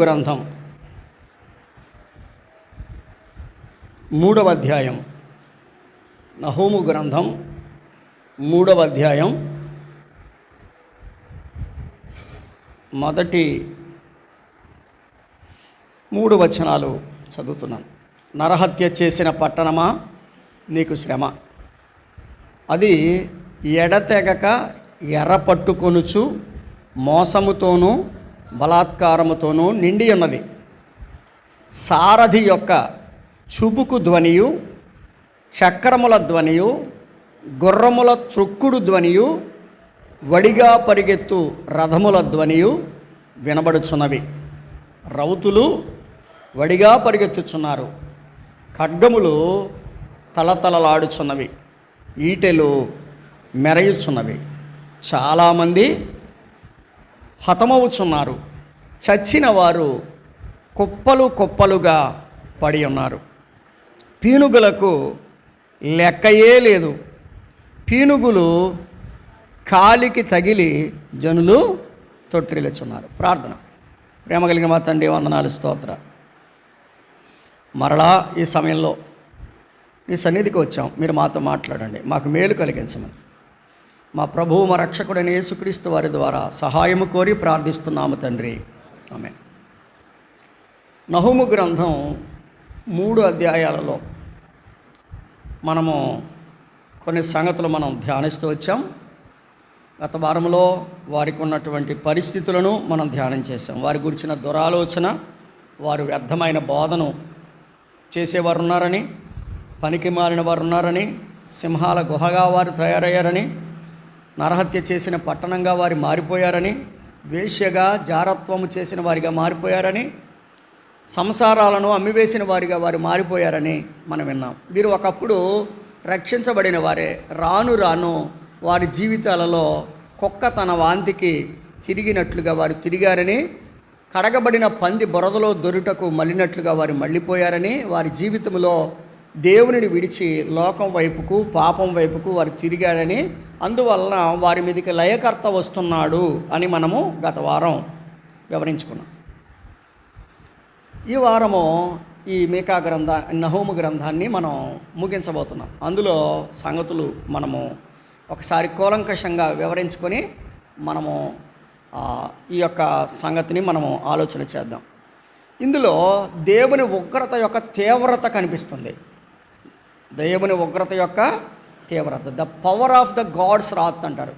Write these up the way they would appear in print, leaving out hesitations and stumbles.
గ్రంథం 3వ అధ్యాయం. నహూము గ్రంథం 3వ అధ్యాయం మొదటి 3 వచనాలు చదువుతున్నాను. నరహత్య చేసిన పట్టణమా, నీకు శ్రమ. అది ఎడతెగక ఎర్ర పట్టుకొనుచు మోసముతోనూ బలాత్కారముతోనూ నిండి ఉన్నది. సారథి యొక్క చూపుకు ధ్వనియు, చక్రముల ధ్వనియు, గుర్రముల త్రొక్కుడు ధ్వనియు, వడిగా పరిగెత్తు రథముల ధ్వనియు వినబడుచున్నవి. రౌతులు వడిగా పరిగెత్తుచున్నారు, ఖడ్గములు తలతలలాడుచున్నవి, ఈటెలు మెరయుచున్నవి. చాలామంది హతమవుచున్నారు, చచ్చిన వారు కుప్పలు కుప్పలుగా పడి ఉన్నారు. పీనుగులకు లెక్కయే లేదు. పీనుగులు కాలికి తగిలి జనులు తొట్టిల్లుచున్నారు. ప్రార్థన. ప్రేమ కలిగిన మా తండ్రి, వందనాలు, స్తోత్ర. మరలా ఈ సమయంలో నీ సన్నిధికి వచ్చాం. మీరు మాతో మాట్లాడండి, మాకు మేలు కలిగించమని మా ప్రభువు, మా రక్షకుడైన యేసుక్రీస్తు వారి ద్వారా సహాయము కోరి ప్రార్థిస్తున్నాము తండ్రి. ఆమేన్. నహూము గ్రంథం 3 అధ్యాయాలలో మనము కొన్ని సంగతులు మనం ధ్యానిస్తూ వచ్చాం. గత వారంలో వారికి ఉన్నటువంటి పరిస్థితులను మనం ధ్యానం చేశాం. వారి గురించిన దురాలోచన, వారు వ్యర్థమైన బోధను చేసేవారు ఉన్నారని, పనికి మారిన వారు ఉన్నారని, సింహాల గుహగా వారు తయారయ్యారని, నరహత్య చేసిన పట్టణంగా వారు మారిపోయారని, వేశ్యగా జారత్వము చేసిన వారిగా మారిపోయారని, సంసారాలను అమ్మివేసిన వారిగా వారు మారిపోయారని మనం విన్నాం. వీరు ఒకప్పుడు రక్షించబడిన వారే. రాను రాను వారి జీవితాలలో కుక్క తన వాంతికి తిరిగినట్లుగా వారు తిరిగారని, కడగబడిన పంది బురదలో దొరుటకు మళ్ళినట్లుగా వారు మళ్ళీపోయారని, వారి జీవితంలో దేవునిని విడిచి లోకం వైపుకు, పాపం వైపుకు వారు తిరిగారని, అందువలన వారి మీదకి లయకర్త వస్తున్నాడు అని మనము గత వారం వివరించుకున్నాం. ఈ వారము ఈ మీకా నహూము గ్రంథాన్ని మనం ముగించబోతున్నాం. అందులో సంగతులు మనము ఒకసారి కూలంకషంగా వివరించుకొని మనము ఈ యొక్క సంగతిని మనము ఆలోచన చేద్దాం. ఇందులో దేవుని ఉగ్రత యొక్క తీవ్రత కనిపిస్తుంది. దేవుని ఉగ్రత యొక్క తీవ్రత, the power of the God's wrath అంటారు.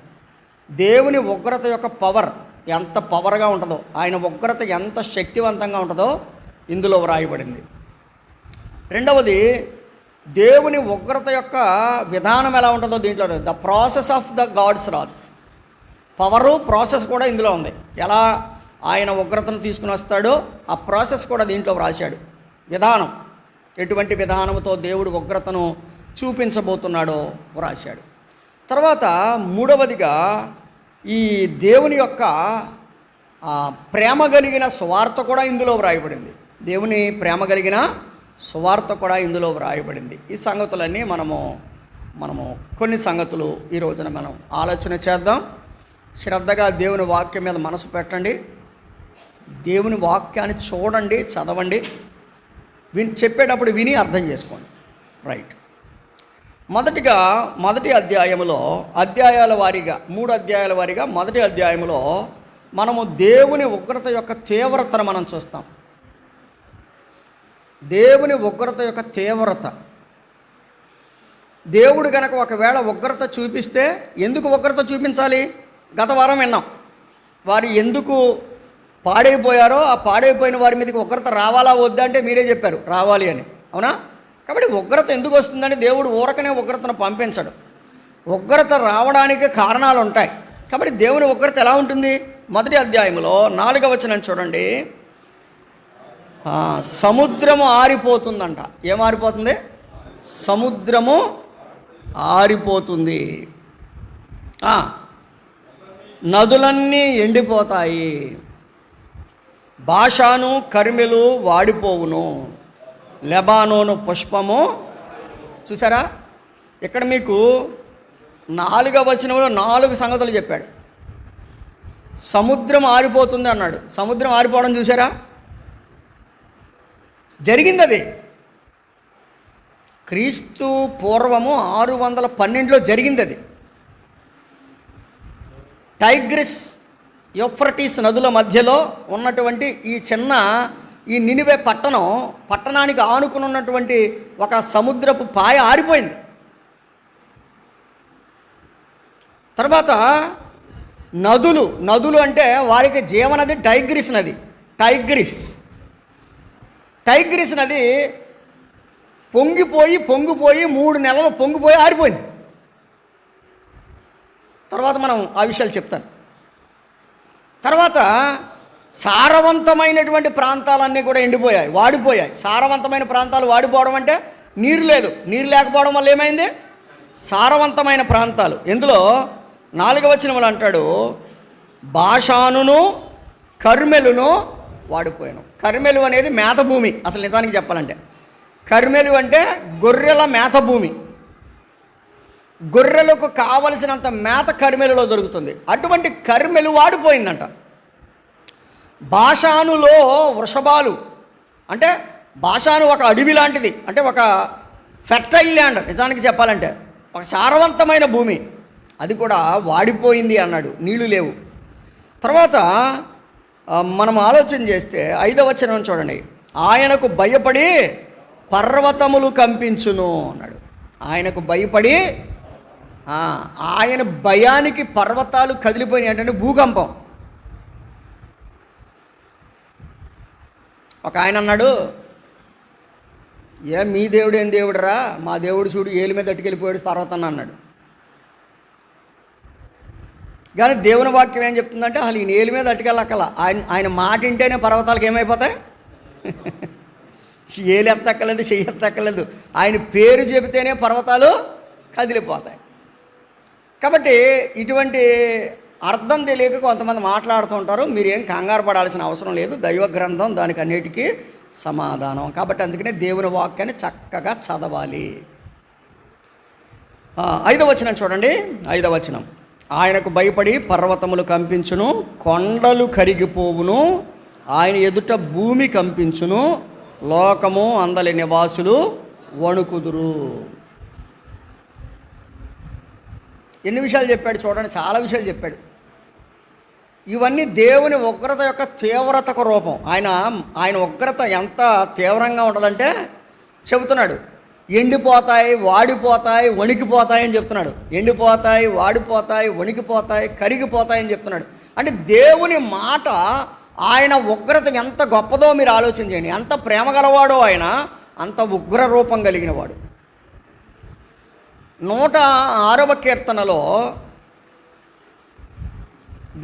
దేవుని ఉగ్రత యొక్క పవర్ ఎంత పవర్గా ఉంటుందో, ఆయన ఉగ్రత ఎంత శక్తివంతంగా ఉంటుందో ఇందులో వ్రాయబడింది. రెండవది, దేవుని ఉగ్రత యొక్క విధానం ఎలా ఉంటుందో దీంట్లో, the process of the God's wrath. Power, process కూడా ఇందులో ఉంది. ఎలా ఆయన ఉగ్రతను తీసుకుని వస్తాడో ఆ ప్రాసెస్ కూడా దీంట్లో వ్రాశాడు. విధానం, ఎటువంటి విధానంతో దేవుడు ఉగ్రతను చూపించబోతున్నాడో వ్రాశాడు. తర్వాత మూడవదిగా, ఈ దేవుని యొక్క ప్రేమ కలిగిన సువార్త కూడా ఇందులో వ్రాయబడింది. దేవుని ప్రేమ కలిగిన సువార్త కూడా ఇందులో వ్రాయబడింది. ఈ సంగతులన్నీ మనము కొన్ని సంగతులు ఈ రోజున మనం ఆలోచన చేద్దాం. శ్రద్ధగా దేవుని వాక్యం మీద మనసు పెట్టండి. దేవుని వాక్యాన్ని చూడండి, చదవండి, చెప్పేటప్పుడు విని అర్థం చేసుకోండి. రైట్. మొదటిగా మొదటి అధ్యాయంలో అధ్యాయాల వారీగా 3 అధ్యాయాల వారీగా మొదటి అధ్యాయంలో మనము దేవుని ఉగ్రత యొక్క తీవ్రతను మనం చూస్తాం. దేవుని ఉగ్రత యొక్క తీవ్రత. దేవుడు కనుక ఒకవేళ ఉగ్రత చూపిస్తే ఎందుకు ఉగ్రత చూపించాలి? గత వారం విన్నాం. వారు ఎందుకు పాడైపోయారో, ఆ పాడైపోయిన వారి మీదకి ఉగ్రత రావాలా వద్దా అంటే మీరే చెప్పారు రావాలి అని, అవునా? కాబట్టి ఉగ్రత ఎందుకు వస్తుందని దేవుడు ఊరకనే ఉగ్రతను పంపించడు. ఉగ్రత రావడానికి కారణాలు ఉంటాయి. కాబట్టి దేవుని ఉగ్రత ఎలా ఉంటుంది? మొదటి అధ్యాయంలో 4వ వచనం చూడండి. సముద్రము ఆరిపోతుందంట. ఏం ఆరిపోతుంది? సముద్రము ఆరిపోతుంది, నదులన్నీ ఎండిపోతాయి, బాషాను కర్మెలు వాడిపోవును, లెబానోను పుష్పము. చూసారా, ఇక్కడ మీకు 4వ వచనంలో 4 సంగతులు చెప్పాడు. సముద్రం ఆరిపోతుంది అన్నాడు. సముద్రం ఆరిపోవడం చూసారా? జరిగింది. క్రీస్తు పూర్వము 612లో జరిగింది అది. టైగ్రిస్ యూఫ్రటీస్ నదుల మధ్యలో ఉన్నటువంటి ఈ నినివే పట్టణానికి ఆనుకుని ఉన్నటువంటి ఒక సముద్రపు పాయ ఆరిపోయింది. తర్వాత నదులు అంటే వారికి జీవనది టైగ్రిస్ నది. టైగ్రిస్ నది పొంగిపోయి 3 నెలలు పొంగిపోయి ఆరిపోయింది. తర్వాత మనం ఆ విషయాలు చెప్తాను. తర్వాత సారవంతమైనటువంటి ప్రాంతాలన్నీ కూడా ఎండిపోయాయి, వాడిపోయాయి. సారవంతమైన ప్రాంతాలు వాడిపోవడం అంటే నీరు లేదు. నీరు లేకపోవడం వల్ల ఏమైంది? సారవంతమైన ప్రాంతాలు. ఇందులో 4వ వచనంలో అంటాడు, బాషానును కర్మెలును వాడిపోయాను. కర్మెలు అనేది మేత భూమి. అసలు నిజానికి చెప్పాలంటే కర్మెలు అంటే గొర్రెల మేత భూమి. గొర్రెలకు కావలసినంత మేత కర్మెలులో దొరుకుతుంది. అటువంటి కర్మెలు వాడిపోయిందంట. బాషానులో వృషభాలు అంటే బాషాను ఒక అడవి లాంటిది, అంటే ఒక ఫెర్టైల్ ల్యాండ్. నిజానికి చెప్పాలంటే ఒక సారవంతమైన భూమి, అది కూడా వాడిపోయింది అన్నాడు. నీళ్లు లేవు. తర్వాత మనం ఆలోచన చేస్తే 5వ వచనం చూడండి, ఆయనకు భయపడి పర్వతములు కంపించును అన్నాడు. ఆయనకు భయపడి, ఆయన భయానికి పర్వతాలు కదిలిపోయినాయి. అంటే భూకంపం. ఒక ఆయన అన్నాడు, మీ దేవుడు ఏం దేవుడురా, మా దేవుడు చూడు ఏలి మీద అట్టుకెళ్ళిపోయాడు పర్వతాన్ని అన్నాడు. కానీ దేవుని వాక్యం ఏం చెప్తుందంటే అసలు ఈయన ఏలి మీద అట్టుకెళ్ళక్కల, ఆయన మాట వింటేనే పర్వతాలకు ఏమైపోతాయి? ఏలు ఎత్తక్కలేదు, చెయ్యి ఎత్తక్కలేదు, ఆయన పేరు చెబితేనే పర్వతాలు కదిలిపోతాయి. కాబట్టి ఇటువంటి అర్థం తెలియక కొంతమంది మాట్లాడుతూ ఉంటారు. మీరేం కంగారు పడాల్సిన అవసరం లేదు. దైవ గ్రంథం దానికి అన్నిటికీ సమాధానం. కాబట్టి అందుకనే దేవుని వాక్యాన్ని చక్కగా చదవాలి. 5వ వచనం చూడండి. 5వ వచనం, ఆయనకు భయపడి పర్వతములు కంపించును, కొండలు కరిగిపోవును, ఆయన ఎదుట భూమి కంపించును, లోకము అందలి నివాసులు వణుకుదురు. ఎన్ని విషయాలు చెప్పాడు చూడండి, చాలా విషయాలు చెప్పాడు. ఇవన్నీ దేవుని ఉగ్రత యొక్క తీవ్రతకు రూపం. ఆయన ఉగ్రత ఎంత తీవ్రంగా ఉంటుందంటే చెబుతున్నాడు, ఎండిపోతాయి, వాడిపోతాయి, వణికిపోతాయి అని చెప్తున్నాడు. ఎండిపోతాయి, వాడిపోతాయి, వణికిపోతాయి, కరిగిపోతాయి అని చెప్తున్నాడు. అంటే దేవుని మాట, ఆయన ఉగ్రత ఎంత గొప్పదో మీరు ఆలోచన చేయండి. ఎంత ప్రేమ గలవాడో ఆయన, అంత ఉగ్ర రూపం కలిగినవాడు. 106వ కీర్తనలో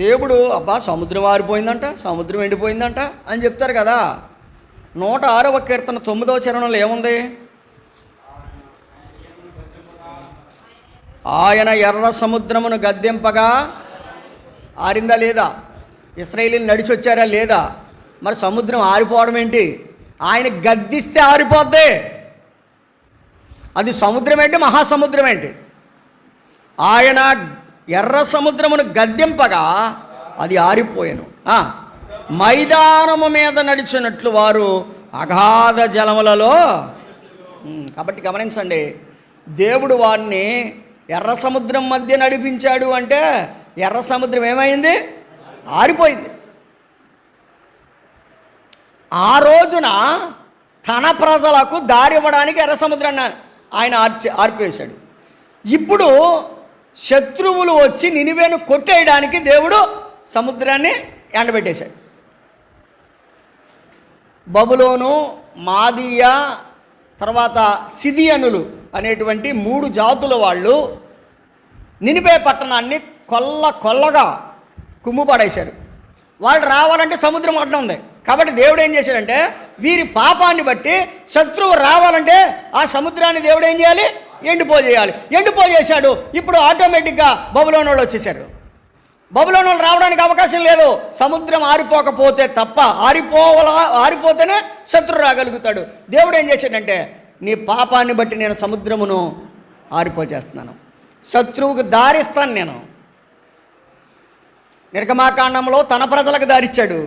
దేవుడు సముద్రం ఆరిపోయిందంట, సముద్రం ఎండిపోయిందంట అని చెప్తారు కదా. 106వ కీర్తన 9వ చరణంలో ఏముంది? ఆయన ఎర్ర సముద్రమును గద్దెంపగా ఆరిందా లేదా? ఇశ్రాయేలీయులు నడిచి వచ్చారా లేదా? మరి సముద్రం ఆరిపోవడం ఏంటి? ఆయన గద్దిస్తే ఆరిపోద్ది. అది సముద్రం ఏంటి, మహాసముద్రం ఏంటి? ఆయన ఎర్ర సముద్రమును గద్దెంపగా అది ఆరిపోయాను. మైదానము మీద నడిచినట్లు వారు అగాధ జలములలో. కాబట్టి గమనించండి, దేవుడు వారిని ఎర్ర సముద్రం మధ్య నడిపించాడు అంటే ఎర్ర సముద్రం ఏమైంది? ఆరిపోయింది. ఆ రోజున తన ప్రజలకు దారి ఇవ్వడానికి ఎర్ర సముద్రాన్ని ఆయన ఆర్పివేశాడు. ఇప్పుడు శత్రువులు వచ్చి నినివేను కొట్టేయడానికి దేవుడు సముద్రాన్ని ఎండబెట్టేశాడు. బబులోను, మాదీయ, తర్వాత సిదియనులు అనేటువంటి 3 జాతుల వాళ్ళు నినివే పట్టణాన్ని కొల్లగా కుమ్ముపడేశారు. వాళ్ళు రావాలంటే సముద్రం అడ్డం ఉంది. కాబట్టి దేవుడు ఏం చేశాడంటే వీరి పాపాన్ని బట్టి శత్రువు రావాలంటే ఆ సముద్రాన్ని దేవుడు ఏం చేయాలి? ఎండిపోజేశాడు. ఇప్పుడు ఆటోమేటిక్గా బబులోను వాళ్ళు వచ్చేసారు. బబులోను వాళ్ళు రావడానికి అవకాశం లేదు. సముద్రం ఆరిపోకపోతే తప్ప, ఆరిపోతేనే శత్రువు రాగలుగుతాడు. దేవుడు ఏం చేశాడంటే నీ పాపాన్ని బట్టి నేను సముద్రమును ఆరిపోచేస్తున్నాను, శత్రువుకు దారిస్తాను నేను. నిర్గమాకాండంలో తన ప్రజలకు దారిచ్చాడు.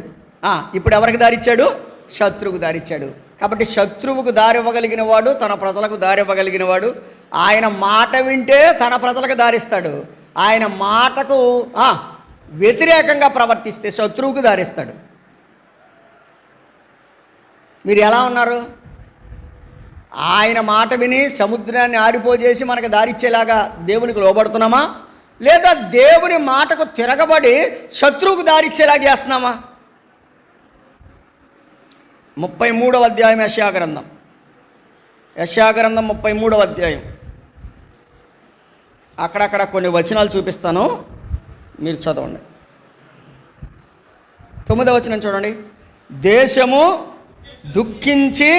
ఇప్పుడు ఎవరికి దారిచ్చాడు? శత్రువుకు దారిచ్చాడు. కాబట్టి శత్రువుకు దారి ఇవ్వగలిగిన వాడు తన ప్రజలకు దారి ఇవ్వగలిగిన వాడు. ఆయన మాట వింటే తన ప్రజలకు దారిస్తాడు. ఆయన మాటకు వ్యతిరేకంగా ప్రవర్తిస్తే శత్రువుకు దారిస్తాడు. మీరు ఎలా ఉన్నారు? ఆయన మాట విని సముద్రాన్ని ఆరిపోజేసి మనకు దారిచ్చేలాగా దేవునికి లోబడుతున్నామా, లేదా దేవుని మాటకు తిరగబడి శత్రువుకు దారిచ్చేలాగా చేస్తున్నామా? 33వ అధ్యాయం యెషయా గ్రంథం 33వ అధ్యాయం. అక్కడక్కడ కొన్ని వచనాలు చూపిస్తాను, మీరు చదవండి. 9వ వచనం చూడండి. దేశము దుఃఖించి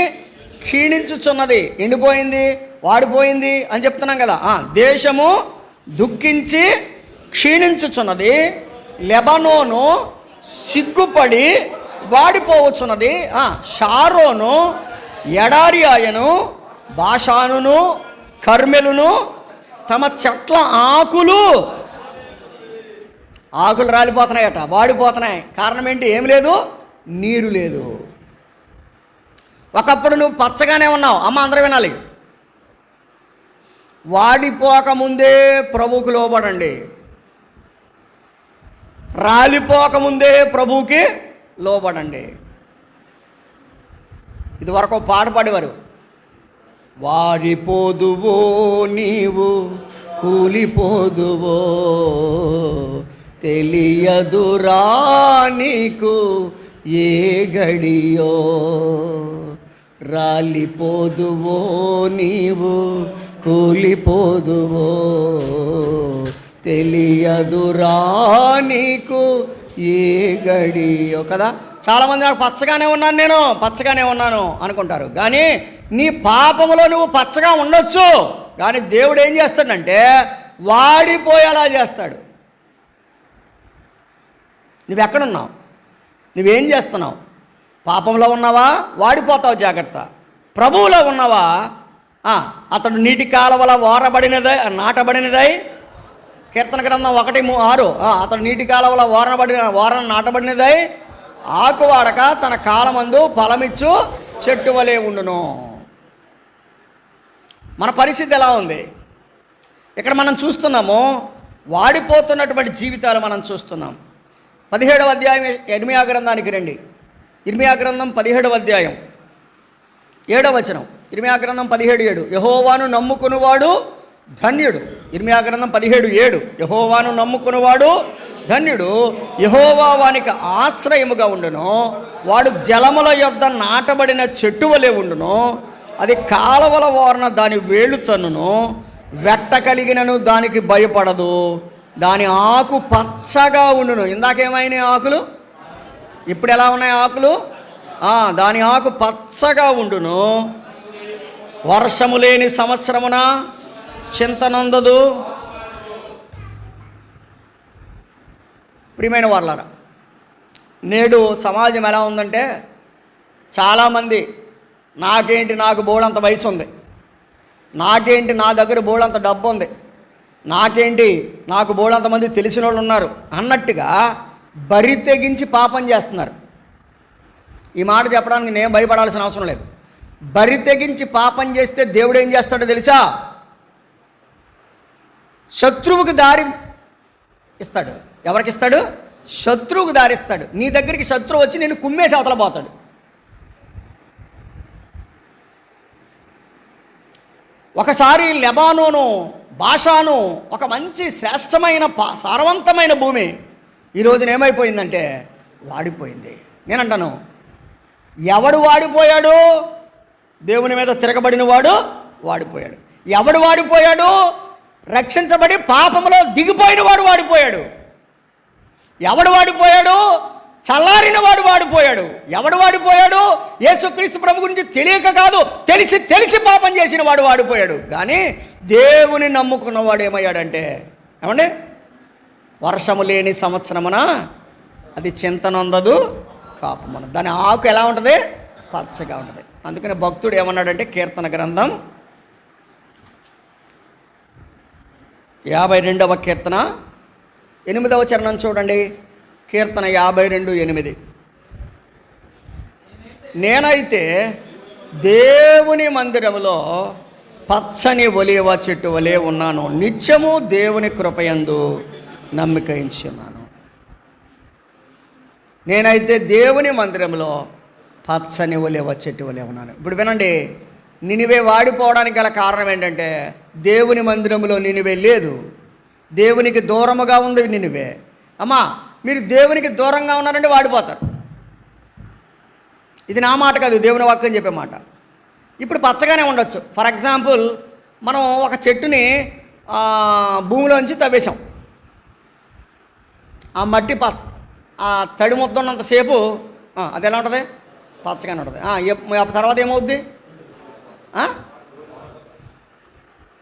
క్షీణించుచున్నది. ఎండిపోయింది, వాడిపోయింది అని చెప్తున్నాం కదా. దేశము దుఃఖించి క్షీణించుచున్నది, లెబనోను సిగ్గుపడి వాడిపోవచ్చున్నది, షారోను ఎడారి ఆయను, బాషానును కర్మెలును తమ చెట్ల ఆకులు రాలిపోతున్నాయట, వాడిపోతున్నాయి. కారణం ఏంటి? ఏమి లేదు, నీరు లేదు. ఒకప్పుడు నువ్వు పచ్చగానే ఉన్నావు. అమ్మ అందరూ వినాలి, వాడిపోకముందే ప్రభువుకి లోబడండి, రాలిపోకముందే ప్రభువుకి లోబడండి. ఇదివరకు పాట పాడేవారు, వాడిపోదువో నీవు కూలిపోదువో, తెలియదురా నీకు ఏ గడియో, రాలిపోదువో నీవు కూలిపోదువో, తెలియదురా నీకు ఏ గడియో. కదా, చాలామంది నాకు పచ్చగానే ఉన్నాను అనుకుంటారు. కానీ నీ పాపములో నువ్వు పచ్చగా ఉండొచ్చు, కానీ దేవుడు ఏం చేస్తాడంటే వాడిపోయేలా చేస్తాడు. నువ్వెక్కడున్నావు? నువ్వేం చేస్తున్నావు? పాపంలో ఉన్నావా? వాడిపోతావు, జాగ్రత్త. ప్రభువులో ఉన్నావా? అతడు నీటి కాలవల నాటబడినదై, కీర్తన గ్రంథం 1:6, అతడు నీటి కాలవల నాటబడినదై ఆకు వాడక తన కాలమందు ఫలమిచ్చు చెట్టు వలె ఉండును. మన పరిస్థితి ఎలా ఉంది? ఇక్కడ మనం చూస్తున్నాము వాడిపోతున్నటువంటి జీవితాలు మనం చూస్తున్నాం. 17వ అధ్యాయం ఇర్మియా గ్రంథానికి రండి. ఇర్మియా గ్రంథం 17వ అధ్యాయం 7వ వచనం. ఇర్మియా గ్రంథం 17:7, యెహోవాను నమ్ముకునివాడు ధన్యుడు. ఇర్మియా గ్రంథం 17:7, యెహోవాను నమ్ముకునివాడు ధన్యుడు, యెహోవా వానికి ఆశ్రయముగా ఉండును, వాడు జలముల యొద్ద నాటబడిన చెట్టు వలె ఉండును, అది కాలవల వారన దాని వేళ్ళు తన్నును, వెట్ట కలిగినను దానికి భయపడదు, దాని ఆకు పచ్చగా ఉండును. ఇందాకేమైనాయి ఆకులు? ఇప్పుడు ఎలా ఉన్నాయి ఆకులు? దాని ఆకు పచ్చగా ఉండును, వర్షము లేని సంవత్సరమున చింతనందదు. ప్రియమైన వాళ్ళారా, నేడు సమాజం ఎలా ఉందంటే, చాలామంది నాకు బోడంత వయసు ఉంది, నా దగ్గర బోడంత డబ్బు ఉంది, నాకు బోడంత మంది తెలిసిన వాళ్ళు ఉన్నారు అన్నట్టుగా బరి తెగించి పాపం చేస్తున్నారు. ఈ మాట చెప్పడానికి నేను భయపడాల్సిన అవసరం లేదు. బరి తెగించి పాపం చేస్తే దేవుడు ఏం చేస్తాడో తెలుసా? శత్రువుకి దారి ఇస్తాడు. ఎవరికి ఇస్తాడు? శత్రువుకు దారిస్తాడు. నీ దగ్గరికి శత్రువు వచ్చి నేను కుమ్మేసి అవతల పోతాడు. ఒకసారి లెబానోను, బాషాను ఒక మంచి శ్రేష్టమైన సారవంతమైన భూమి ఈ రోజున ఏమైపోయిందంటే వాడిపోయింది. నేనంటాను, ఎవడు వాడిపోయాడు? దేవుని మీద తిరగబడిన వాడు వాడిపోయాడు. ఎవడు వాడిపోయాడు? రక్షించబడి పాపంలో దిగిపోయిన వాడు వాడిపోయాడు. ఎవడు వాడిపోయాడు? చల్లారిన వాడు వాడిపోయాడు. ఎవడు వాడిపోయాడు? యేసుక్రీస్తు ప్రభు గురించి తెలియక కాదు, తెలిసి పాపం చేసిన వాడు వాడిపోయాడు. కానీ దేవుని నమ్ముకున్నవాడు ఏమయ్యాడంటే, ఏమండి, వర్షము లేని సంవత్సరమున అది చింతనందదు, కాపుమన. దాని ఆకు ఎలా ఉంటుంది? పచ్చగా ఉంటుంది. అందుకని భక్తుడు ఏమన్నాడంటే, కీర్తన గ్రంథం 52వ కీర్తన 8వ చరణం చూడండి. కీర్తన 52:8, నేనైతే దేవుని మందిరములో పచ్చని ఒలీవ చెట్టు వలె ఉన్నాను, నిత్యము దేవుని కృపయందు నమ్మిక ఉంచి ఉన్నాను. నేనైతే దేవుని మందిరంలో పచ్చని ఒలీవ చెట్టు వలె ఉన్నాను. ఇప్పుడు వినండి, నినివే వాడిపోవడానికి గల కారణం ఏంటంటే దేవుని మందిరంలో నినివే లేదు, దేవునికి దూరముగా ఉంది నినివే. అమ్మా, మీరు దేవునికి దూరంగా ఉన్నారంటే వాడిపోతారు. ఇది నా మాట కాదు, దేవుని వాక్యం చెప్పే మాట. ఇప్పుడు పచ్చగానే ఉండొచ్చు. ఫర్ ఎగ్జాంపుల్, మనం ఒక చెట్టుని భూమిలోంచి తవ్వేశాం. ఆ మట్టి ఆ తడి ముద్ద ఉన్నంతసేపు అది ఎలా ఉంటుంది? పచ్చగానే ఉంటుంది. తర్వాత ఏమవుద్ది?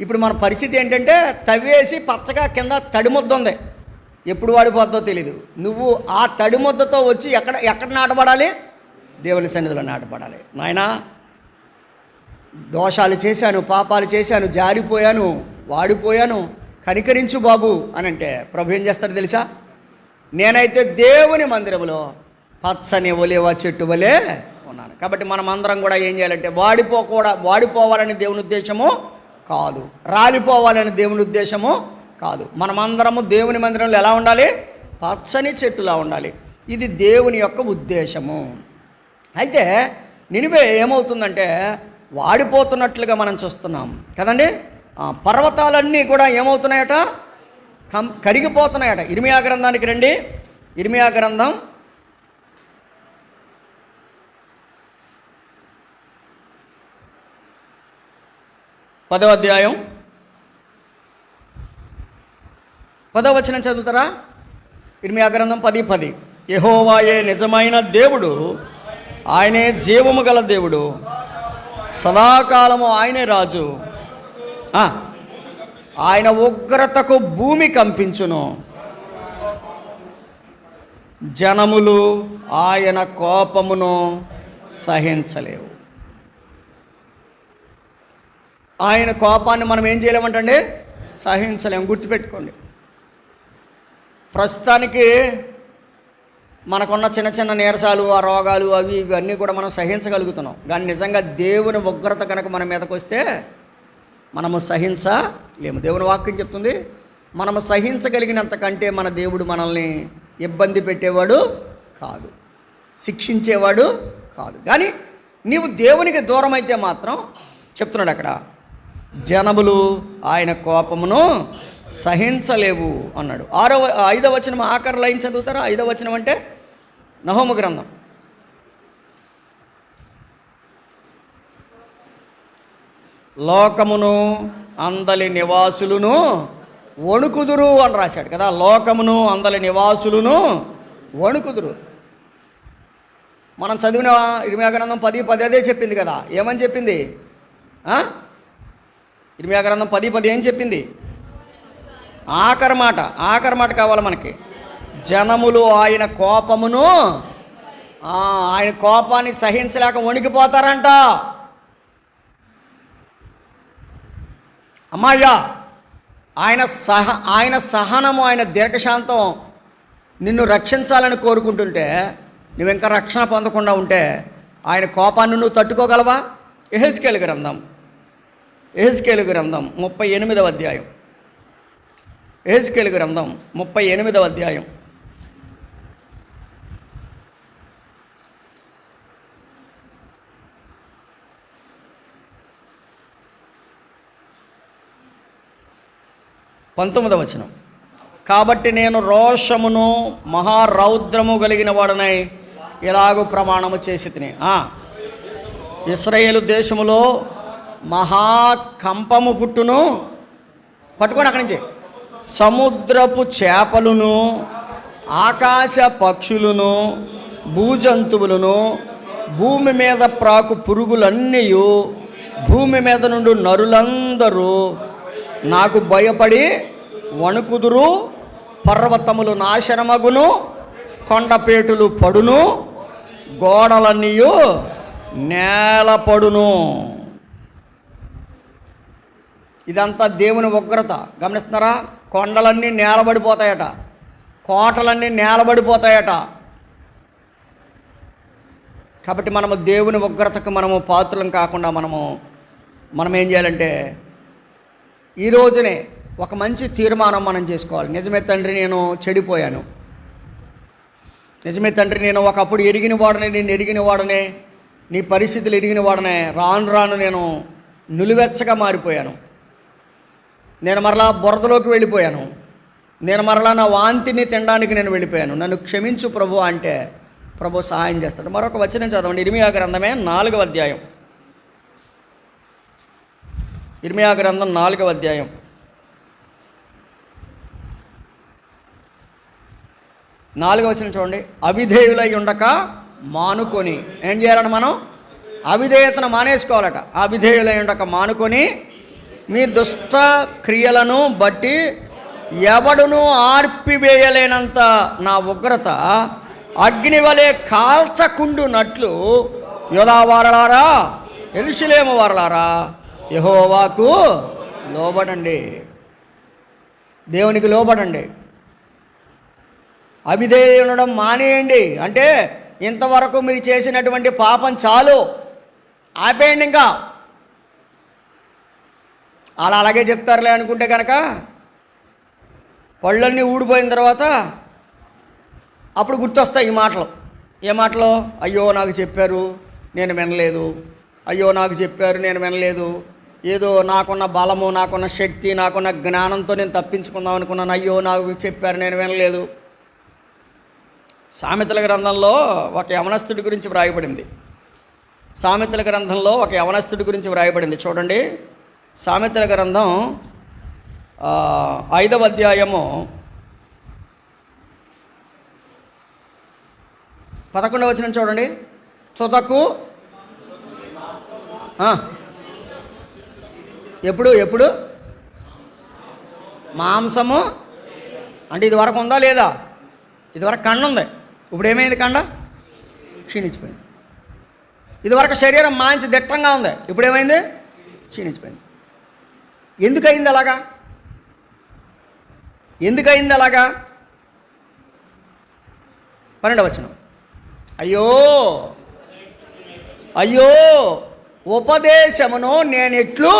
ఇప్పుడు మన పరిస్థితి ఏంటంటే తవ్వేసి పచ్చగా కింద తడి ముద్ద ఉంది, ఎప్పుడు వాడిపోద్దో తెలీదు. నువ్వు ఆ తడి ముద్దతో వచ్చి ఎక్కడ నాటబడాలి? దేవుని సన్నిధిలో నాటబడాలి. నాయనా, దోషాలు చేశాను, పాపాలు చేశాను, జారిపోయాను, వాడిపోయాను, కనికరించు బాబు అని అంటే ప్రభు ఏం చేస్తాడు తెలుసా? నేనైతే దేవుని మందిరంలో పచ్చని ఒలీవ చెట్టు వలె ఉన్నాను. కాబట్టి మనం అందరం కూడా ఏం చేయాలంటే వాడిపోవాలని దేవుని ఉద్దేశము కాదు, రాలిపోవాలని దేవుని ఉద్దేశము కాదు. మనమందరము దేవుని మందిరంలో ఎలా ఉండాలి? పచ్చని చెట్టులా ఉండాలి. ఇది దేవుని యొక్క ఉద్దేశము. అయితే నినివే ఏమవుతుందంటే వాడిపోతున్నట్లుగా మనం చూస్తున్నాం కదండి. పర్వతాలన్నీ కూడా ఏమవుతున్నాయట? కరిగిపోతున్నాయట. ఇర్మియా గ్రంథానికి రండి. ఇర్మియా గ్రంథం 10వ అధ్యాయం 10వ వచనం చదువుతారా? ఇర్మియా గ్రంథం 10:10. యెహోవాయే నిజమైన దేవుడు, ఆయనే జీవము గల దేవుడు, సదాకాలము ఆయనే రాజు. ఆయన ఉగ్రతకు భూమి కంపించును, జనములు ఆయన కోపమును సహించలేవు. ఆయన కోపాన్ని మనం ఏం చేయలేమంటండి? సహించలేము. గుర్తుపెట్టుకోండి. ప్రస్తుతానికి మనకున్న చిన్న చిన్న నీరసాలు, ఆ రోగాలు, ఇవన్నీ కూడా మనం సహించగలుగుతున్నాం. కానీ నిజంగా దేవుని ఉగ్రత కనుక మన మీదకి వస్తే మనము సహించలేము. దేవుని వాక్యం చెప్తుంది, మనము సహించగలిగినంత కంటే మన దేవుడు మనల్ని ఇబ్బంది పెట్టేవాడు కాదు, శిక్షించేవాడు కాదు. కానీ నీవు దేవునికి దూరం అయితే మాత్రం చెప్తున్నాడు అక్కడ, జనములు ఆయన కోపమును సహించలేవు అన్నాడు. 5వ వచనం ఆఖరి లైన్ చదువుతారా? 5వ వచనం అంటే నహూము గ్రంథం. లోకమును అందలి నివాసులను వణుకుదురు అని రాశాడు కదా. లోకమును అందలి నివాసులను వణుకుదురు. మనం చదివిన ఇర్మియా గ్రంథం 10:10 అదే చెప్పింది కదా. ఏమని చెప్పింది? ఇర్మియా గ్రంథం 10:10 ఏం చెప్పింది? ఆఖరి మాట కావాలి మనకి. జనములు ఆయన కోపమును, ఆయన కోపాన్ని సహించలేక వణికిపోతారంట. అమ్మాయ్యా, ఆయన సహనము, ఆయన దీర్ఘశాంతం నిన్ను రక్షించాలని కోరుకుంటుంటే నువ్వు ఇంకా రక్షణ పొందకుండా ఉంటే ఆయన కోపాన్ని నువ్వు తట్టుకోగలవా? యెహెజ్కేలు గ్రంథం 38వ అధ్యాయం. యెహెజ్కేలు గ్రంథం 38వ అధ్యాయం. పంతొమ్మిదవ వచనం. కాబట్టి నేను రోషమును మహారౌద్రము కలిగిన వాడనై ఇలాగూ ప్రమాణము చేసి తిని, ఇశ్రాయేలు దేశములో మహాకంపము పుట్టును. పట్టుకోండి అక్కడి నుంచి. సముద్రపు చేపలను, ఆకాశ పక్షులను, భూజంతువులను, భూమి మీద ప్రాకు పురుగులన్నీ, భూమి మీద నుండి నరులందరూ నాకు భయపడి వణుకుదురు. పర్వతములు నాశనమగును, కొండపేటులు పడును, గోడలన్నీ నేలపడును. ఇదంతా దేవుని ఉగ్రత. గమనిస్తున్నారా? కొండలన్నీ నేలబడిపోతాయట, కోటలన్నీ నేలబడిపోతాయట. కాబట్టి మనము దేవుని ఉగ్రతకు మనము పాత్రలం కాకుండా మనం ఏం చేయాలంటే ఈ రోజునే ఒక మంచి తీర్మానం మనం చేసుకోవాలి. నిజమే తండ్రి, నేను చెడిపోయాను. నిజమే తండ్రి, నేను ఒకప్పుడు ఎరిగిన వాడనే, నేను ఎరిగిన వాడనే, నీ పరిస్థితులు ఎరిగిన వాడనే, రాను రాను నేను నులివెచ్చగా మారిపోయాను. నేను మరలా బురదలోకి వెళ్ళిపోయాను. నేను మరలా నా వాంతిని తినడానికి నేను వెళ్ళిపోయాను. నన్ను క్షమించు ప్రభు అంటే ప్రభు సహాయం చేస్తాడు. మరొక వచనం చదవండి. ఇర్మియా గ్రంథమే 4వ అధ్యాయం. ఇర్మియా గ్రంథం 4వ అధ్యాయం. నాలుగవ వచనం చూడండి. అవిధేయులై ఉండక మానుకొని, ఏం చేయాలని మనం అవిధేయతను మానేసుకోవాలట. అవిధేయులై ఉండక మానుకొని మీ దుష్ట క్రియలను బట్టి ఎవడును ఆర్పివేయలేనంత నా ఉగ్రత అగ్ని వలె కాల్చకుండునట్లు యూదా వారలారా, యెరూషలేము వారలారా, యెహోవాకు లోబడండి. దేవునికి లోబడండి. అవిధేయ ఉండడం మానేయండి. అంటే ఇంతవరకు మీరు చేసినటువంటి పాపం చాలు, ఆపేయండి. ఇంకా అలాగే చెప్తారులే అనుకుంటే కనుక పళ్ళన్నీ ఊడిపోయిన తర్వాత అప్పుడు గుర్తొస్తాయి ఈ మాటలు. ఏ మాటలు? అయ్యో నాకు చెప్పారు నేను వినలేదు, అయ్యో నాకు చెప్పారు నేను వినలేదు, ఏదో నాకున్న బలము, నాకున్న శక్తి, నాకున్న జ్ఞానంతో నేను తప్పించుకుందాం అనుకున్నాను, అయ్యో నాకు చెప్పారు నేను వినలేదు. సామెతల గ్రంథంలో ఒక యవనస్తుడి గురించి వ్రాయబడింది. సామెతల గ్రంథంలో ఒక యవనస్తుడి గురించి వ్రాయబడింది. చూడండి, సామెతల గ్రంథం 5వ అధ్యాయము 11వ వచనం చూడండి. తుదకు ఎప్పుడు మాంసము అంటే ఇదివరకు ఉందా లేదా? ఇదివరకు కండ ఉంది, ఇప్పుడు ఏమైంది? కండ క్షీణించిపోయింది. ఇదివరకు శరీరం మంచి దిట్టంగా ఉంది, ఇప్పుడు ఏమైంది? క్షీణించిపోయింది. ఎందుకయింది అలాగా? ఎందుకయింది అలాగా? 12వ వచనం. అయ్యో అయ్యో ఉపదేశమును నేనెట్లు,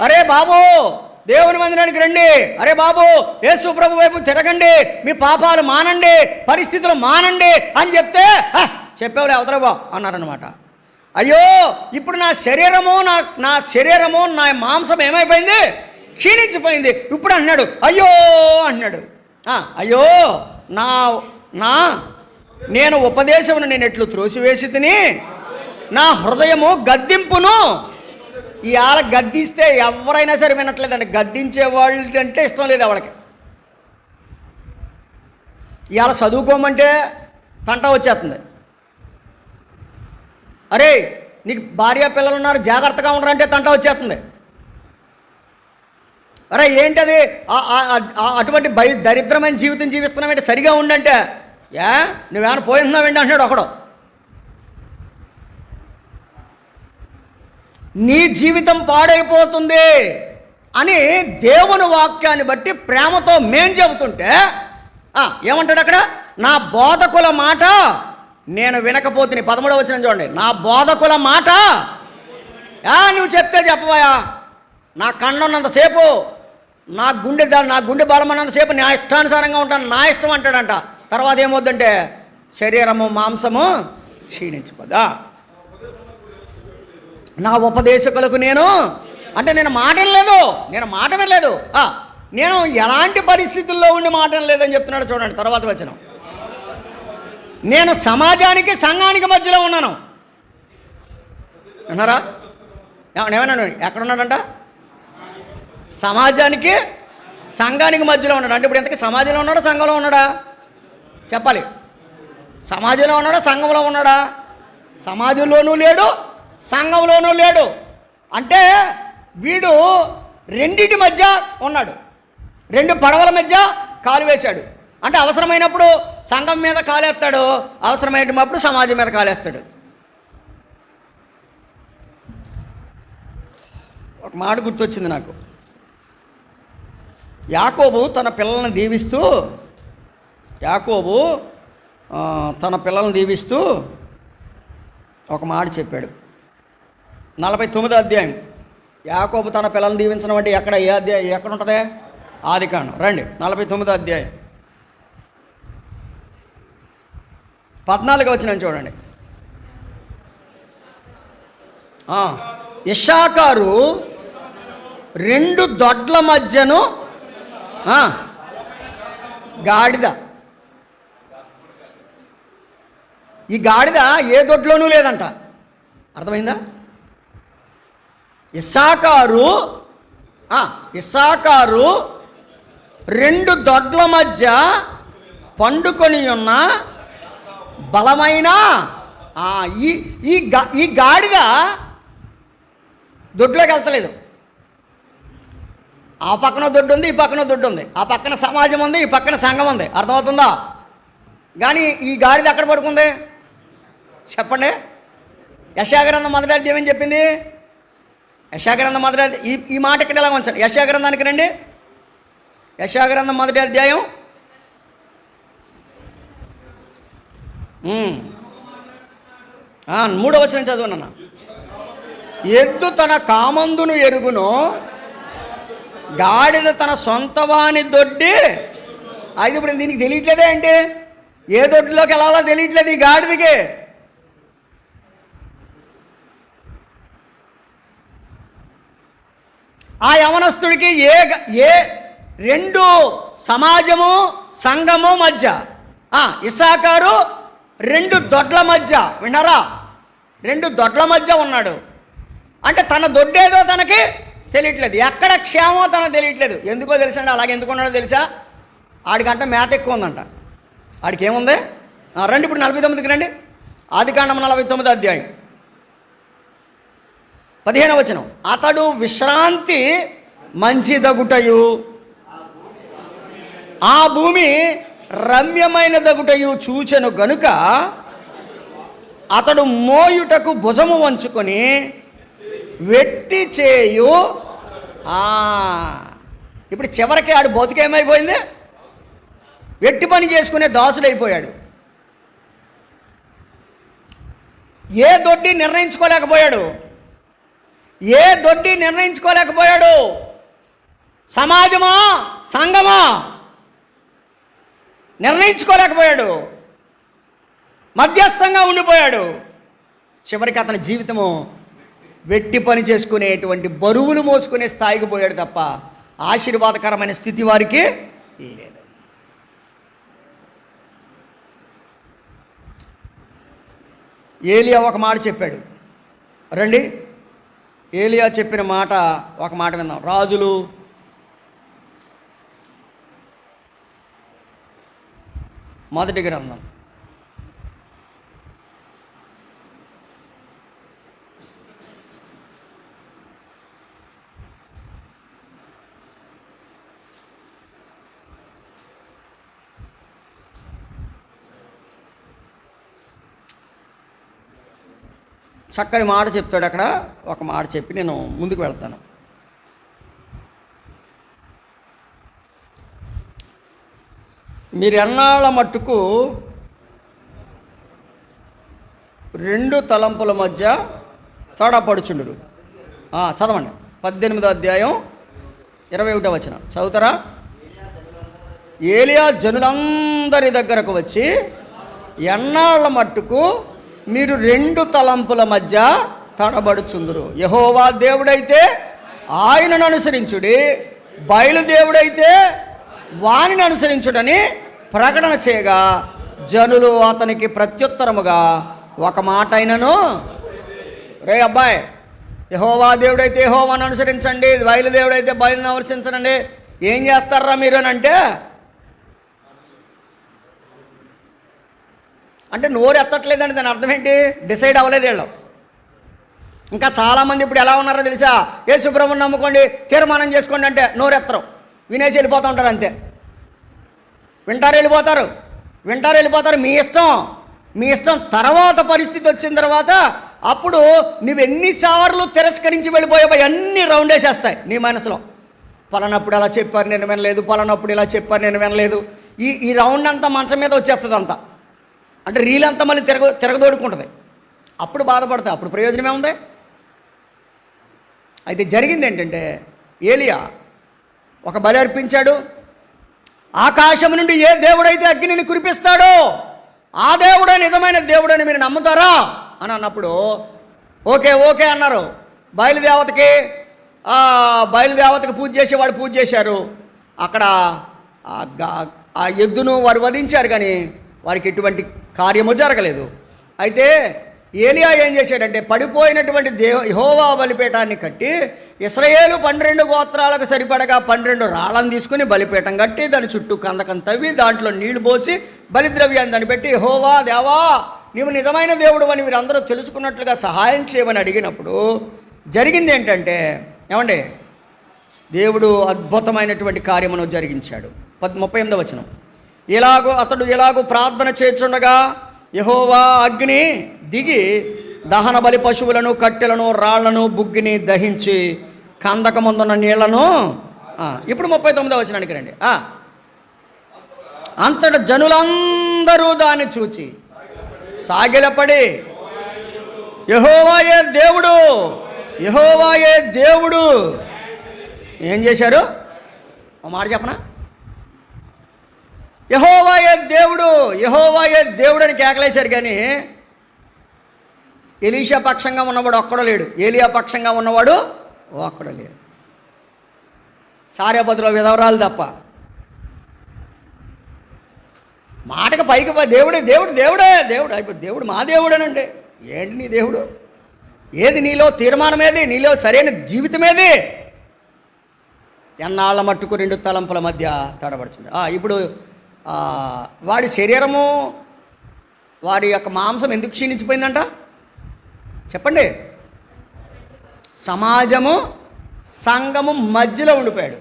అరే బాబు దేవుని మందిరానికి రండి, అరే బాబు యేసు ప్రభు వైపు తిరగండి, మీ పాపాలు మానండి, పరిస్థితులు మానండి అని చెప్తే చెప్పేవాళ్ళు అవతల బా అన్నారనమాట. అయ్యో ఇప్పుడు నా శరీరము నా మాంసం ఏమైపోయింది? క్షీణించిపోయింది. ఇప్పుడు అన్నాడు అయ్యో అన్నాడు. అయ్యో నేను ఉపదేశమును నేను ఎట్లు త్రోసివేసి తిని నా హృదయము గద్దింపును. ఇవాళ గద్దిస్తే ఎవరైనా సరే వినట్లేదండి. గద్దించే వాళ్ళు అంటే ఇష్టం లేదు వాళ్ళకి. ఇవాళ చదువుకోమంటే తంట వచ్చేస్తుంది. అరే నీకు భార్య పిల్లలు ఉన్నారు జాగ్రత్తగా ఉండరంటే తంట వచ్చేస్తుంది. అరే ఏంటది అటువంటి దరిద్రమైన జీవితం జీవిస్తున్నావంటే సరిగా ఉండంటే నువ్వేమైనా పోయింటున్నావేంటి అంటున్నాడు ఒకడు. నీ జీవితం పాడైపోతుంది అని దేవుని వాక్యాన్ని బట్టి ప్రేమతో మేం చెబుతుంటే ఏమంటాడు అక్కడ? నా బోధకుల మాట నేను వినకపోతే. 13వ వచనం చూడండి. నా బోధకుల మాట నువ్వు చెప్తే చెప్పవయా, నా కన్నున్నంతసేపు, నా గుండె బలం అన్నంతసేపు నా ఇష్టానుసారంగా ఉంటాను, నా ఇష్టం అంటాడంట. తర్వాత ఏమవుద్దంటే శరీరము మాంసము క్షీణించిపోదా. నా ఉపదేశకులకు నేను మాట వినలేదు, నేను ఎలాంటి పరిస్థితుల్లో ఉండి మాట వినలేదని చెప్తున్నాడు. చూడండి తర్వాత వచనం. నేను సమాజానికి సంఘానికి మధ్యలో ఉన్నాను అన్నారా? ఏమన్నాడు? ఎక్కడున్నాడంట? సమాజానికి సంఘానికి మధ్యలో ఉన్నాడు. అంటే ఇప్పుడు ఎంతకీ సమాజంలో ఉన్నాడా సంఘంలో ఉన్నాడా చెప్పాలి? సమాజంలో ఉన్నాడా సంఘంలో ఉన్నాడా? సమాజంలోనూ లేడు, సంఘంలోనూ లేడు. అంటే వీడు రెండిటి మధ్య ఉన్నాడు, 2 పడవల మధ్య కాలు వేశాడు. అంటే అవసరమైనప్పుడు సంఘం మీద కాలేస్తాడు, అవసరమైనప్పుడు సమాజం మీద కాలేస్తాడు. ఒక మాట గుర్తొచ్చింది నాకు. యాకోబు తన పిల్లల్ని దీవిస్తూ ఒక మాట చెప్పాడు. 49వ అధ్యాయం. యాకోబు తన పిల్లల్ని దీవించడం అంటే ఎక్కడ, ఏ అధ్యాయం ఎక్కడ ఉంటుంది? ఆదికాండం. రండి 49వ అధ్యాయం 14వ వచనం చూడండి. ఇశ్శాఖారు 2 దొడ్ల మధ్యను గాడిద. ఈ గాడిద ఏ దొడ్లోనూ లేదంట. అర్థమైందా? ఇశ్శాఖారు 2 దొడ్ల మధ్య పండుకొని ఉన్న బలమైన ఈ గాడిద దొడ్లోకి వెళ్తలేదు. ఆ పక్కన దొడ్డు ఉంది, ఈ పక్కన దొడ్డు ఉంది, ఆ పక్కన సమాజం ఉంది, ఈ పక్కన సంఘం ఉంది. అర్థమవుతుందా? కానీ ఈ గాడిద ఎక్కడ పడుకుంది చెప్పండి? యెషయా గ్రంథం మొదటి అధ్యాయం ఏమని చెప్పింది? యెషయా గ్రంథం మొదటి ఈ మాట ఇక్కడ ఎలా ఉంచండి. యెషయా గ్రంథానికి రండి. యెషయా గ్రంథం మొదటి అధ్యాయం 3వ వచనం చదువునన్నా. ఎద్దు తన కామందును ఎరుగును, గాడిద తన సొంతవాని దొడ్డి. అయితే ఇప్పుడు దీనికి తెలియట్లేదే ఏంటి? ఏ దొడ్లోకి వెళ్ళాలో తెలియట్లేదు ఈ గాడిదకి. ఆ యవనస్తుడికి ఏ 2 సమాజము సంఘము మధ్య, ఇశ్శాఖారు 2 దొడ్ల మధ్య, విన్నారా? 2 దొడ్ల మధ్య ఉన్నాడు. అంటే తన దొడ్డేదో తనకి తెలియట్లేదు, ఎక్కడ క్షేమో తనకు తెలియట్లేదు. ఎందుకో తెలుసండి? అలాగే ఎందుకు ఉన్నాడో తెలుసా? ఆడికంట మేత ఎక్కువ ఉందంట. ఆడికి ఏముంది? రండి ఇప్పుడు 49కి రండి. ఆదికాండం 49వ అధ్యాయం 15వ వచనం. అతడు విశ్రాంతి మంచిదగుటయు, ఆ భూమి రమ్యమైన దగుటయు చూచెను గనుక అతడు మోయుటకు భుజము వంచుకొని వెట్టి చేయు. ఇప్పుడు చివరికి ఆడు బతుకేమైపోయింది? వెట్టి పని చేసుకునే దాసుడైపోయాడు. ఏ దొడ్డి నిర్ణయించుకోలేకపోయాడు. సమాజమా సంఘమా నిర్ణయించుకోలేకపోయాడు. మధ్యస్థంగా ఉండిపోయాడు. చివరికి అతని జీవితము వెట్టి పని చేసుకునేటువంటి బరువులు మోసుకునే స్థాయికి పోయాడు తప్ప ఆశీర్వాదకరమైన స్థితి వారికి లేదు. ఏలియా ఒక మాట చెప్పాడు. రండి, ఏలియా చెప్పిన మాట ఒక మాట విందాం. రాజులు మొదటి గ్రంథం 'చక్కని మాట చెప్తాడు. అక్కడ ఒక మాట చెప్పి నేను ముందుకు వెళ్తాను. మీరు ఎన్నాళ్ళ మట్టుకు 2 తలంపుల మధ్య తోడపడుచుండురు. చదవండి 18వ అధ్యాయం 21వ వచనం చదువుతారా? ఏలియా జనులందరి దగ్గరకు వచ్చి, ఎన్నాళ్ళ మట్టుకు మీరు 2 తలంపుల మధ్య తడబడుచుందురు. యెహోవా దేవుడైతే ఆయనను అనుసరించుడి, బయలుదేవుడైతే వానిని అనుసరించుడని ప్రకటన చేయగా, జనులు అతనికి ప్రత్యుత్తరముగా ఒక మాట అయినను, రే అబ్బాయి, యెహోవా దేవుడైతే యెహోవాను అనుసరించండి, బయలుదేవుడైతే బయలును అనుసరించండి, ఏం చేస్తారా మీరు అని అంటే నోరు ఎత్తట్లేదండి. దాని అర్థం ఏంటి? డిసైడ్ అవ్వలేదు వీళ్ళు. ఇంకా చాలామంది ఇప్పుడు ఎలా ఉన్నారో తెలుసా? యేసుప్రభువుని నమ్ముకోండి, తీర్మానం చేసుకోండి అంటే నోరు ఎత్తరు, వినేసి వెళ్ళిపోతూ ఉంటారు. అంతే. వింటారు వెళ్ళిపోతారు. మీ ఇష్టం. తర్వాత పరిస్థితి వచ్చిన తర్వాత అప్పుడు నువ్వు ఎన్నిసార్లు తిరస్కరించి వెళ్ళిపోయావు అన్నీ రౌండ్ వేసేస్తాయి నీ మనసులో. పలానప్పుడు అలా చెప్పారు నేను వినలేదు, పలానప్పుడు ఇలా చెప్పారు నేను వినలేదు. ఈ రౌండ్ అంతా మంచం మీద వచ్చేస్తుంది అంతా. అంటే రీల్ అంతా మళ్ళీ తిరగదోడుకుంటుంది. అప్పుడు బాధపడతా, అప్పుడు ప్రయోజనమే ఉంది. అయితే జరిగింది ఏంటంటే, ఏలియా ఒక బలి అర్పించాడు. ఆకాశం నుండి ఏ దేవుడైతే అగ్నిని కురిపిస్తాడో ఆ దేవుడే నిజమైన దేవుడని మీరు నమ్ముతారా అని అన్నప్పుడు ఓకే ఓకే అన్నారు. బయలుదేవతకి పూజ చేసేవాడు పూజ చేశారు. అక్కడ ఆ ఎద్దును వారు వధించారు, కానీ వారికి ఎటువంటి కార్యము జరగలేదు. అయితే ఏలియా ఏం చేశాడంటే, పడిపోయినటువంటి యెహోవా బలిపీఠాన్ని కట్టి ఇశ్రాయేలు 12 గోత్రాలకు సరిపడగా 12 రాళ్ళను తీసుకుని బలిపీఠం కట్టి దాని చుట్టూ కందకం తవ్వి దాంట్లో నీళ్లు పోసి బలిద్రవ్యాన్ని దాన్ని పెట్టి, యెహోవా దేవా నీవు నిజమైన దేవుడు అని వీరందరూ తెలుసుకున్నట్లుగా సహాయం చేయమని అడిగినప్పుడు జరిగింది ఏంటంటే, ఏమండి, దేవుడు అద్భుతమైనటువంటి కార్యమును జరిగించాడు. 38వ వచనం, అతడు ఇలాగూ ప్రార్థన చేస్తుండగా యెహోవా అగ్ని దిగి దహన బలి పశువులను, కట్టెలను, రాళ్లను, బుగ్గిని దహించి కందకమందున్న నీళ్లను. ఇప్పుడు 39వ వచనానికి రండి. అంతట జనులందరూ దాన్ని చూచి సాగిలపడి యెహోవాయే దేవుడు, యెహోవాయే దేవుడు. ఏం చేశారు? ఒక మాట చెప్పనా? యెహోవాయే దేవుడు, యెహోవాయే దేవుడు అని కేకలేశారు. కానీ ఎలీషా పక్షంగా ఉన్నవాడు ఒక్కడో లేడు, ఏలియా పక్షంగా ఉన్నవాడు ఒక్కడో లేడు. సారేపతిలో విధవరాలు తప్ప. మాటకు పైకి దేవుడే దేవుడు, దేవుడే దేవుడు అయిపోయి దేవుడు మా దేవుడేనండి. ఏంటి నీ దేవుడు? ఏది నీలో తీర్మానం, ఏది నీలో సరైన జీవితం, ఏది? ఎన్నాళ్ళ మట్టుకు 2 తలంపుల మధ్య తడబడుతుంది. ఇప్పుడు వాడి శరీరము, వారి యొక్క మాంసం ఎందుకు క్షీణించిపోయిందంట చెప్పండి? సమాజము, సంఘము మధ్యలో ఉండిపోయాడు.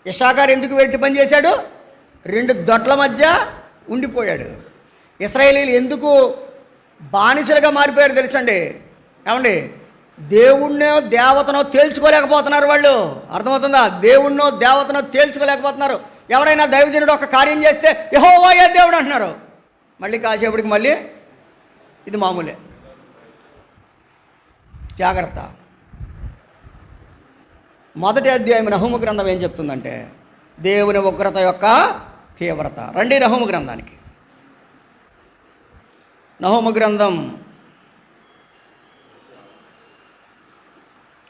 ఇశ్శాఖారు ఎందుకు వెట్టి పని చేశాడు? 2 దొడ్ల మధ్య ఉండిపోయాడు. ఇశ్రాయేలీలు ఎందుకు బానిసలుగా మారిపోయారు తెలుసండి? ఏమండి, దేవుణ్ణో దేవతనో తేల్చుకోలేకపోతున్నారు వాళ్ళు. అర్థమవుతుందా? దేవుణ్ణో దేవతనో తేల్చుకోలేకపోతున్నారు. ఎవడైనా దైవజనుడు ఒక కార్యం చేస్తే యెహోవాయే దేవుడు అంటున్నారు. మళ్ళీ కాసేపటికి మళ్ళీ ఇది మామూలే. జాగ్రత్త. మొదటి అధ్యాయం నహూము గ్రంథం ఏం చెప్తుందంటే, దేవుని ఉగ్రత యొక్క తీవ్రత. రండి నహూము గ్రంథానికి. నహూము గ్రంథం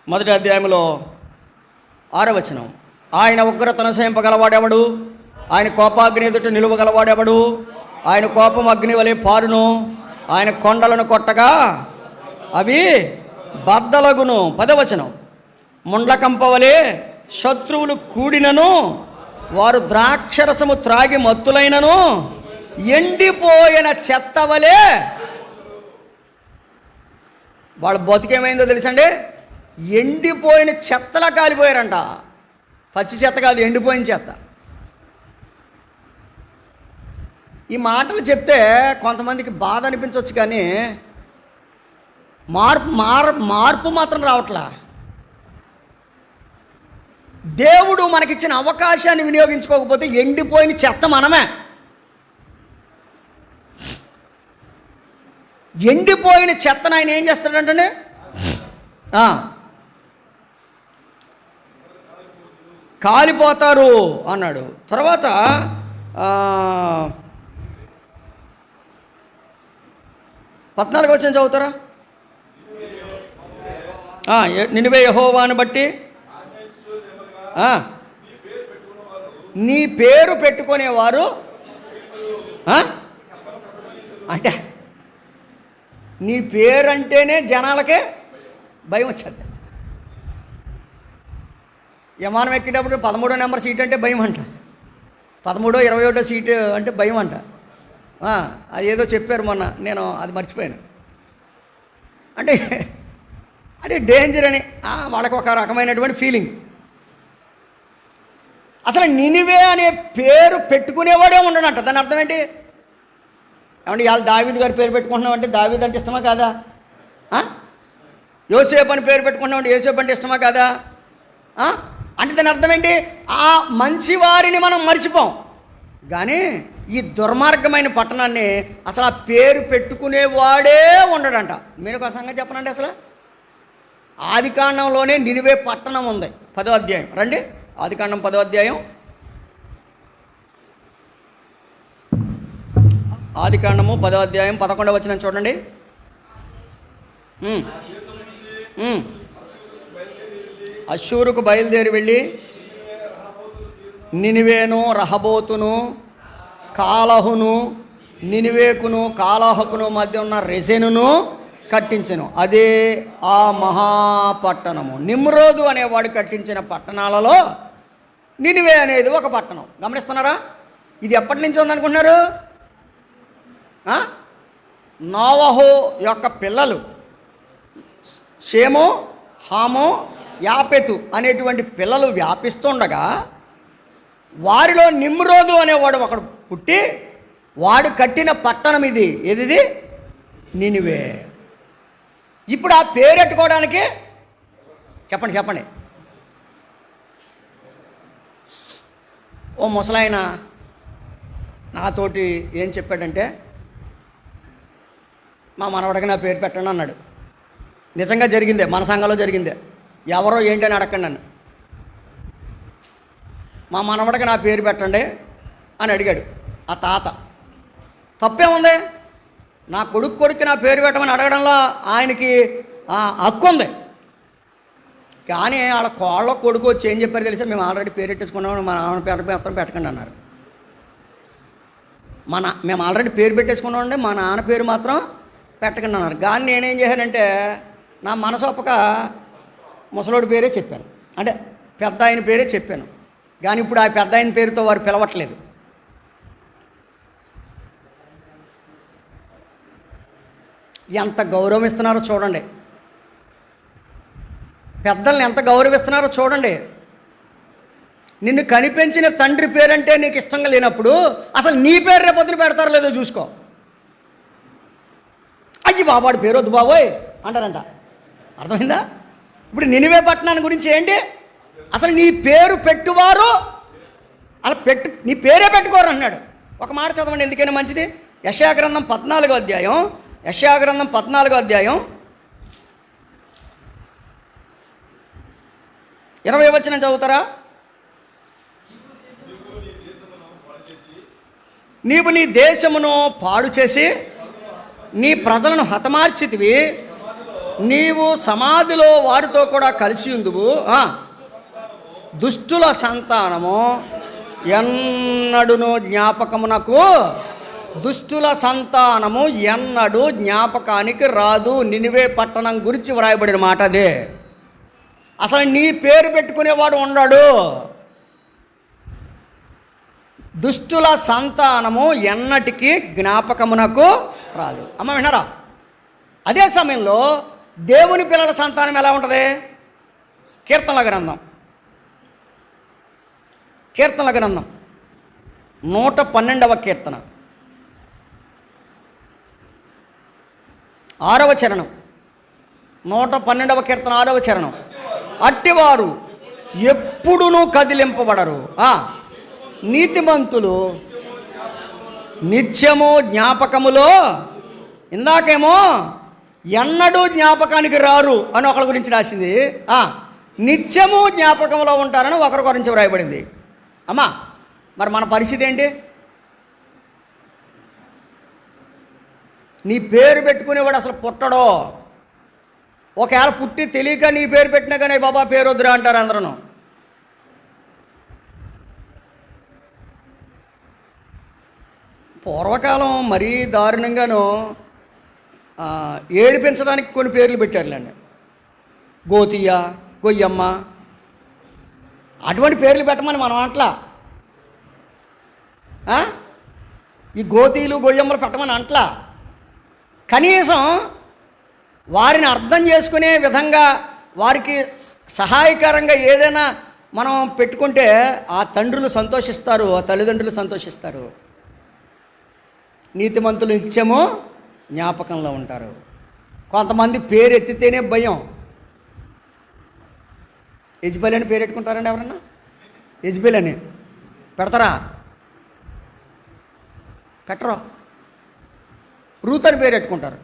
మొదటి అధ్యాయంలో 6వ వచనం, ఆయన ఉగ్రతను సహింపగలవాడెవడు? ఆయన కోపాగ్ని ఎదుట నిలువగలవాడెవడు? ఆయన కోపం అగ్ని వలె పారును. ఆయన కొండలను కొట్టగా అవి బద్దలగును. 10వ వచనం, ముండ్లకంప వలె శత్రువులు కూడినను, వారు ద్రాక్షరసము త్రాగి మత్తులైనను, ఎండిపోయిన చెత్త వలె. వాళ్ళ బతుకేమైందో తెలుసండి? ఎండిపోయిన చెత్తలా కాలిపోయారంట. పచ్చి చెత్త కాదు, ఎండిపోయిన చెత్త. ఈ మాటలు చెప్తే కొంతమందికి బాధ అనిపించవచ్చు, కానీ మార్పు మాత్రం రావట్లా. దేవుడు మనకిచ్చిన అవకాశాన్ని వినియోగించుకోకపోతే ఎండిపోయిన చెత్త మనమే. ఎండిపోయిన చెత్తను ఆయన ఏం చేస్తాడంటే కాలిపోతారు అన్నాడు. తర్వాత 14వ వచనం చదువుతారా? నినివే యెహోవాను బట్టి నీ పేరు పెట్టుకునేవారు, అంటే నీ పేరంటేనే జనాలకే భయం వచ్చేది. విమానం ఎక్కేటప్పుడు 13వ నెంబర్ సీట్ అంటే భయం అంట, 13వ 21వ సీటు అంటే భయం అంట. అది ఏదో చెప్పారు మొన్న, నేను అది మర్చిపోయాను. అంటే అది డేంజర్ అని వాళ్ళకి ఒక రకమైనటువంటి ఫీలింగ్. అసలు నినివే అనే పేరు పెట్టుకునేవాడే ఉండడంట. దాని అర్థం ఏంటి? ఏమంటే ఇవాళ దావీదు గారి పేరు పెట్టుకుంటున్నాం అంటే దావీదు అంటే ఇష్టమా కాదా? యోసేపు అని పేరు పెట్టుకుంటున్నాం అంటే యోసేపు అంటే ఇష్టమా కాదా? అంటే దాని అర్థం ఏంటి? ఆ మంచి వారిని మనం మర్చిపోం, కానీ ఈ దుర్మార్గమైన పట్టణాన్ని అసలు ఆ పేరు పెట్టుకునేవాడే ఉండడంట. మీరు ఒక సంగతి చెప్పనండి. అసలు ఆదికాండంలోనే నినివే పట్టణం ఉంది. 10వ అధ్యాయం రండి. ఆదికాండం 10వ అధ్యాయం. ఆదికాండము 10వ అధ్యాయం 11వ వచనం చూడండి. అష్షూరుకు బయలుదేరి వెళ్ళి నినివేను, రహబోతును, కాలహును, నినివేకును కాలహకును మధ్య ఉన్న రెజెనును కట్టించెను. అదే ఆ మహాపట్టణము. నిమ్రోదు అనేవాడు కట్టించిన పట్టణాలలో నినివే అనేది ఒక పట్టణం. గమనిస్తున్నారా? ఇది ఎప్పటి నుంచి ఉందనుకుంటున్నారు? నోవహు యొక్క పిల్లలు షేము, హాము, యాపెతు అనేటువంటి పిల్లలు వ్యాపిస్తుండగా వారిలో నిమ్రోదు అనేవాడు ఒకడు పుట్టి వాడు కట్టిన పట్టణం ఇది. ఏది? నినివే. ఇప్పుడు ఆ పేరెట్టుకోవడానికి చెప్పండి. ఓ ముసలాయన నాతోటి ఏం చెప్పాడంటే, మా మనవడికి నా పేరు పెట్టండి అన్నాడు. నిజంగా జరిగిందే, మన సంఘంలో జరిగిందే. ఎవరో ఏంటని అడగండి నన్ను. మా మనవడికి నా పేరు పెట్టండి అని అడిగాడు ఆ తాత. తప్పేముంది? నా కొడుక్కి నా పేరు పెట్టమని అడగడంలో ఆయనకి హక్కు ఉంది. కానీ వాళ్ళ కోళ్ళ కొడుకు వచ్చి ఏం చెప్పారు తెలిసా? మేము ఆల్రెడీ పేరు పెట్టేసుకున్నాం, మా నాన్న పేరు మాత్రం పెట్టకండి అన్నారు. మేము ఆల్రెడీ పేరు పెట్టేసుకున్నామండి, మా నాన్న పేరు మాత్రం పెట్టకండి అన్నారు. కానీ నేనేం చేశానంటే నా మనసు ఒప్పక ముసలోడి పేరే చెప్పాను, అంటే పెద్ద ఆయన పేరే చెప్పాను. కానీ ఇప్పుడు ఆ పెద్ద ఆయన పేరుతో వారు పిలవట్లేదు. ఎంత గౌరవం ఇస్తున్నారో చూడండి. పెద్దల్ని ఎంత గౌరవిస్తున్నారో చూడండి. నిన్ను కనిపెంచిన తండ్రి పేరంటే నీకు ఇష్టంగా లేనప్పుడు అసలు నీ పేరు రేపొద్దున పెడతారో లేదో చూసుకో. అయ్యి బాబాడు పేరు వద్దు బాబోయ్ అంటారంట. అర్థమైందా? ఇప్పుడు నినివే పట్టణాన్ని గురించి ఏంటి? అసలు నీ పేరు పెట్టువారు అలా నీ పేరే పెట్టుకోరు అన్నాడు. ఒక మాట చదవండి, ఎందుకైనా మంచిది. యెషయా గ్రంథం 14వ అధ్యాయం. యెషయా గ్రంథం 14వ అధ్యాయం 20వ వచనం చదువుతారా? నీవు నీ దేశమును పాడు చేసి నీ ప్రజలను హతమార్చితివి. నీవు సమాధిలో వారితో కూడా కలిసి ఉందువు. దుష్టుల సంతానము ఎన్నడును జ్ఞాపకమునకు, దుష్టుల సంతానము ఎన్నడూ జ్ఞాపకానికి రాదు. నినివే పట్టణం గురించి వ్రాయబడిన మాట అదే. అసలు నీ పేరు పెట్టుకునేవాడు ఉండడు. దుష్టుల సంతానము ఎన్నటికీ జ్ఞాపకమునకు రాదు. అమ్మ విన్నారా? అదే సమయంలో దేవుని పిల్లల సంతానం ఎలా ఉంటుంది? కీర్తనల గ్రంథం 112వ కీర్తన 6వ చరణం. 112వ కీర్తన 6వ చరణం. అట్టివారు ఎప్పుడునూ కదిలింపబడరు, నీతిమంతులు నిత్యము జ్ఞాపకములో. ఇందాకేమో ఎన్నడూ జ్ఞాపకానికి రారు అని ఒకరి గురించి రాసింది. నిత్యము జ్ఞాపకంలో ఉంటారని ఒకరి గురించి వ్రాయబడింది. అమ్మా మరి మన పరిస్థితి ఏంటి? నీ పేరు పెట్టుకునేవాడు అసలు పుట్టడో. ఒకవేళ పుట్టి తెలియక నీ పేరు పెట్టినా కానీ బాబా పేరు వద్దురా అంటారు అందరూ. పూర్వకాలం మరీ దారుణంగాను ఏడిపించడానికి కొన్ని పేర్లు పెట్టారులేండి. గోతియ, గొయ్యమ్మ, అటువంటి పేర్లు పెట్టమని మనం అంట్లా. ఈ గోతీలు గొయ్యమ్మలు పెట్టమని అంట్లా. కనీసం వారిని అర్థం చేసుకునే విధంగా వారికి సహాయకరంగా ఏదైనా మనం పెట్టుకుంటే ఆ తండ్రులు సంతోషిస్తారు, ఆ తల్లిదండ్రులు సంతోషిస్తారు. నీతిమంతులు నిత్యము జ్ఞాపకంలో ఉంటారు. కొంతమంది పేరు ఎత్తితేనే భయం. యజ్బేల్ అని పేరు పెట్టుకుంటారండి ఎవరన్నా? యజ్బేల్ అని పెడతారా? పెట్టరు. రూత్ అని పేరు పెట్టుకుంటారు,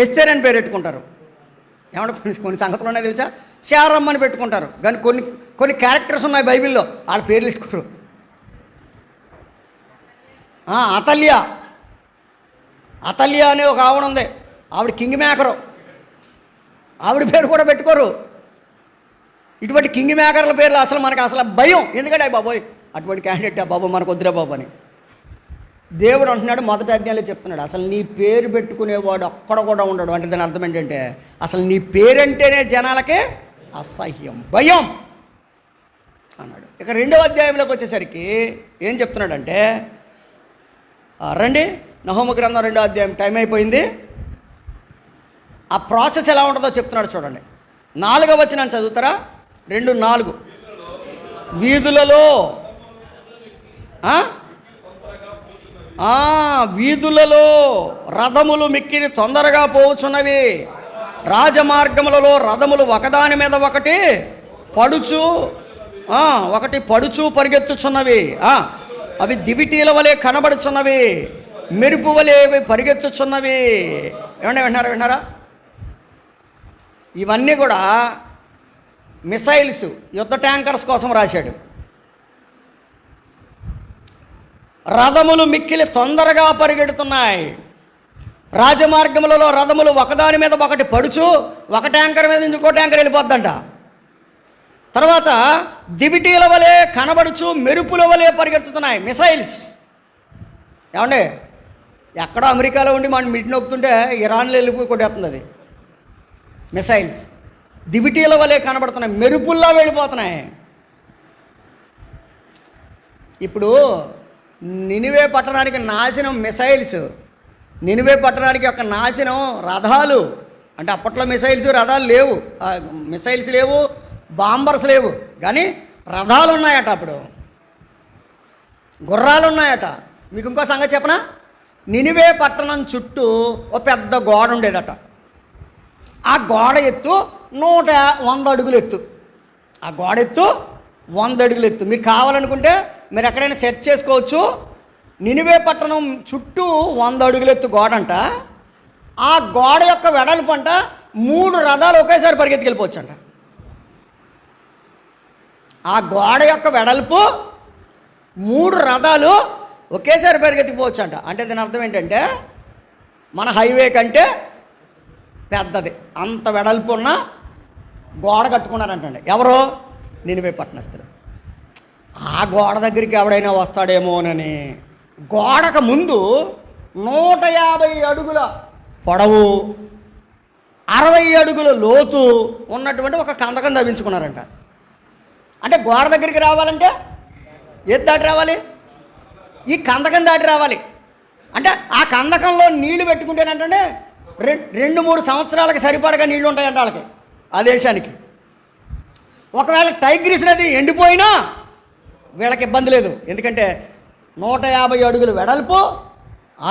ఎస్తేర్ అని పేరు పెట్టుకుంటారు. ఏమంటే కొన్ని సంగతులు ఉన్నాయి తెలుసా, శారమ్మ అని పెట్టుకుంటారు. కానీ కొన్ని క్యారెక్టర్స్ ఉన్నాయి బైబిల్లో, వాళ్ళ పేర్లు పెట్టుకోరు. అతల్య అనే ఒక ఆవిడ ఉంది, ఆవిడ కింగ్ మేకరు, ఆవిడ పేరు కూడా పెట్టుకోరు. ఇటువంటి కింగ్ మేకర్ల పేర్లు అసలు భయం. ఎందుకంటే బాబోయ్ అటువంటి క్యాండిడేట్ బాబు మనకు వద్దురా బాబు అని దేవుడు అంటున్నాడు. మొదటి అధ్యాయంలో చెప్తున్నాడు, అసలు నీ పేరు పెట్టుకునేవాడు అక్కడ కూడా ఉండడు. అంటే దాని అర్థం ఏంటంటే అసలు నీ పేరంటేనే జనాలకే అసహ్యం, భయం అన్నాడు. ఇక 2వ అధ్యాయంలోకి వచ్చేసరికి ఏం చెప్తున్నాడంటే, రండి నహూము గ్రంథం 2వ అధ్యాయం, టైం అయిపోయింది. ఆ ప్రాసెస్ ఎలా ఉంటుందో చెప్తున్నాడు చూడండి. 4వ వచనం చదువుతారా? 2:4 వీధులలో వీధులలో రథములు మిక్కిని తొందరగా పోవుచున్నవి, రాజమార్గములలో రథములు ఒకదాని మీద ఒకటి పడుచు పరిగెత్తుచున్నవి, అవి దివిటీల వలె కనబడుచున్నవి, మెరుపు వలె పరిగెత్తుచున్నవి. ఏమన్నా విన్నారా? ఇవన్నీ కూడా మిసైల్స్, యుద్ధ ట్యాంకర్స్ కోసం రాశాడు. రథములు మిక్కిలి తొందరగా పరిగెడుతున్నాయి, రాజమార్గములలో రథములు ఒకదాని మీద ఒకటి పడుచు, ఒక ట్యాంకర్ మీద ఇంకో ట్యాంకర్ వెళ్ళిపోద్దంట. తర్వాత దివిటీల వలె కనబడుచు, మెరుపుల వలె పరిగెత్తుతున్నాయి మిసైల్స్. ఏమండి, ఎక్కడో అమెరికాలో ఉండి మనం మిడ్ నొక్కుతుంటే ఇరాన్లో వెళ్ళిపోయి కొట్టేస్తుంది అది. మిసైల్స్ దివిటీల వలె కనబడుతున్నాయి, మెరుపుల్లా వెళ్ళిపోతున్నాయి. ఇప్పుడు నినివే పట్టణానికి నాశనం మిసైల్స్, నినివే పట్టణానికి ఒక నాశనం రథాలు. అంటే అప్పట్లో రథాలు లేవు, మిసైల్స్ లేవు, బాంబర్స్ లేవు, కానీ రథాలు ఉన్నాయట, అప్పుడు గుర్రాలు ఉన్నాయట. మీకు ఇంకో సంగతి చెప్పనా, నినివే పట్టణం చుట్టూ ఒక పెద్ద గోడ ఉండేదట. ఆ గోడ ఎత్తు 100 అడుగులు ఎత్తు. ఆ గోడ ఎత్తు 100 అడుగులు ఎత్తు. మీరు కావాలనుకుంటే మీరు ఎక్కడైనా సెర్చ్ చేసుకోవచ్చు. నినివే పట్టణం చుట్టూ 100 అడుగులు ఎత్తు గోడ అంట. ఆ గోడ యొక్క వెడల్పు అంట 3 రథాలు ఒకేసారి పరిగెత్తుకెళ్ళిపోవచ్చు అంట. ఆ గోడ యొక్క వెడల్పు 3 రథాలు ఒకేసారి పరిగెత్తిపోవచ్చు అంట. అంటే దీని అర్థం ఏంటంటే మన హైవే కంటే పెద్దది, అంత వెడల్పు ఉన్న గోడ కట్టుకున్నారంటండి. ఎవరో? నినివే పట్టణస్థులు. ఆ గోడ దగ్గరికి ఎవడైనా వస్తాడేమోనని గోడకు ముందు 150 అడుగుల పొడవు, 60 అడుగుల లోతు ఉన్నటువంటి ఒక కందకం తవ్వించుకున్నారంట. అంటే గోడ దగ్గరికి రావాలంటే ఏది దాటి రావాలి? ఈ కందకం దాటి రావాలి. అంటే ఆ కందకంలో నీళ్లు పెట్టుకుంటేనంటే 2-3 సంవత్సరాలకు సరిపడగా నీళ్లు ఉంటాయంట వాళ్ళకి, ఆ దేశానికి. ఒకవేళ టైగ్రిస్ నది ఎండిపోయినా వీళ్ళకి ఇబ్బంది లేదు. ఎందుకంటే 150 అడుగుల వెడల్పు,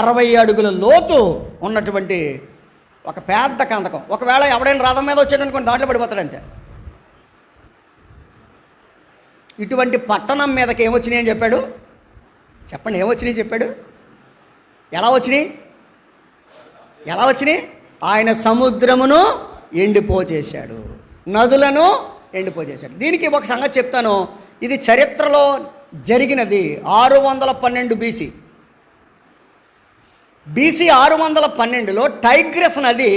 60 అడుగుల లోతు ఉన్నటువంటి ఒక పెద్ద కందకం. ఒకవేళ ఎవడైనా రథం మీద వచ్చాడనుకోండి, దాంట్లో పడిపోతాడంతే. ఇటువంటి పట్టణం మీదకి ఏమొచ్చినాయి అని చెప్పాడు? చెప్పండి, ఏమొచ్చినాయి చెప్పాడు? ఎలా వచ్చినాయి? ఆయన సముద్రమును ఎండిపోచేశాడు, నదులను ఎండిపోచేశాడు. దీనికి ఒక సంగతి చెప్తాను. ఇది చరిత్రలో జరిగినది. 612 బీసీ 612లో టైగ్రస్ నది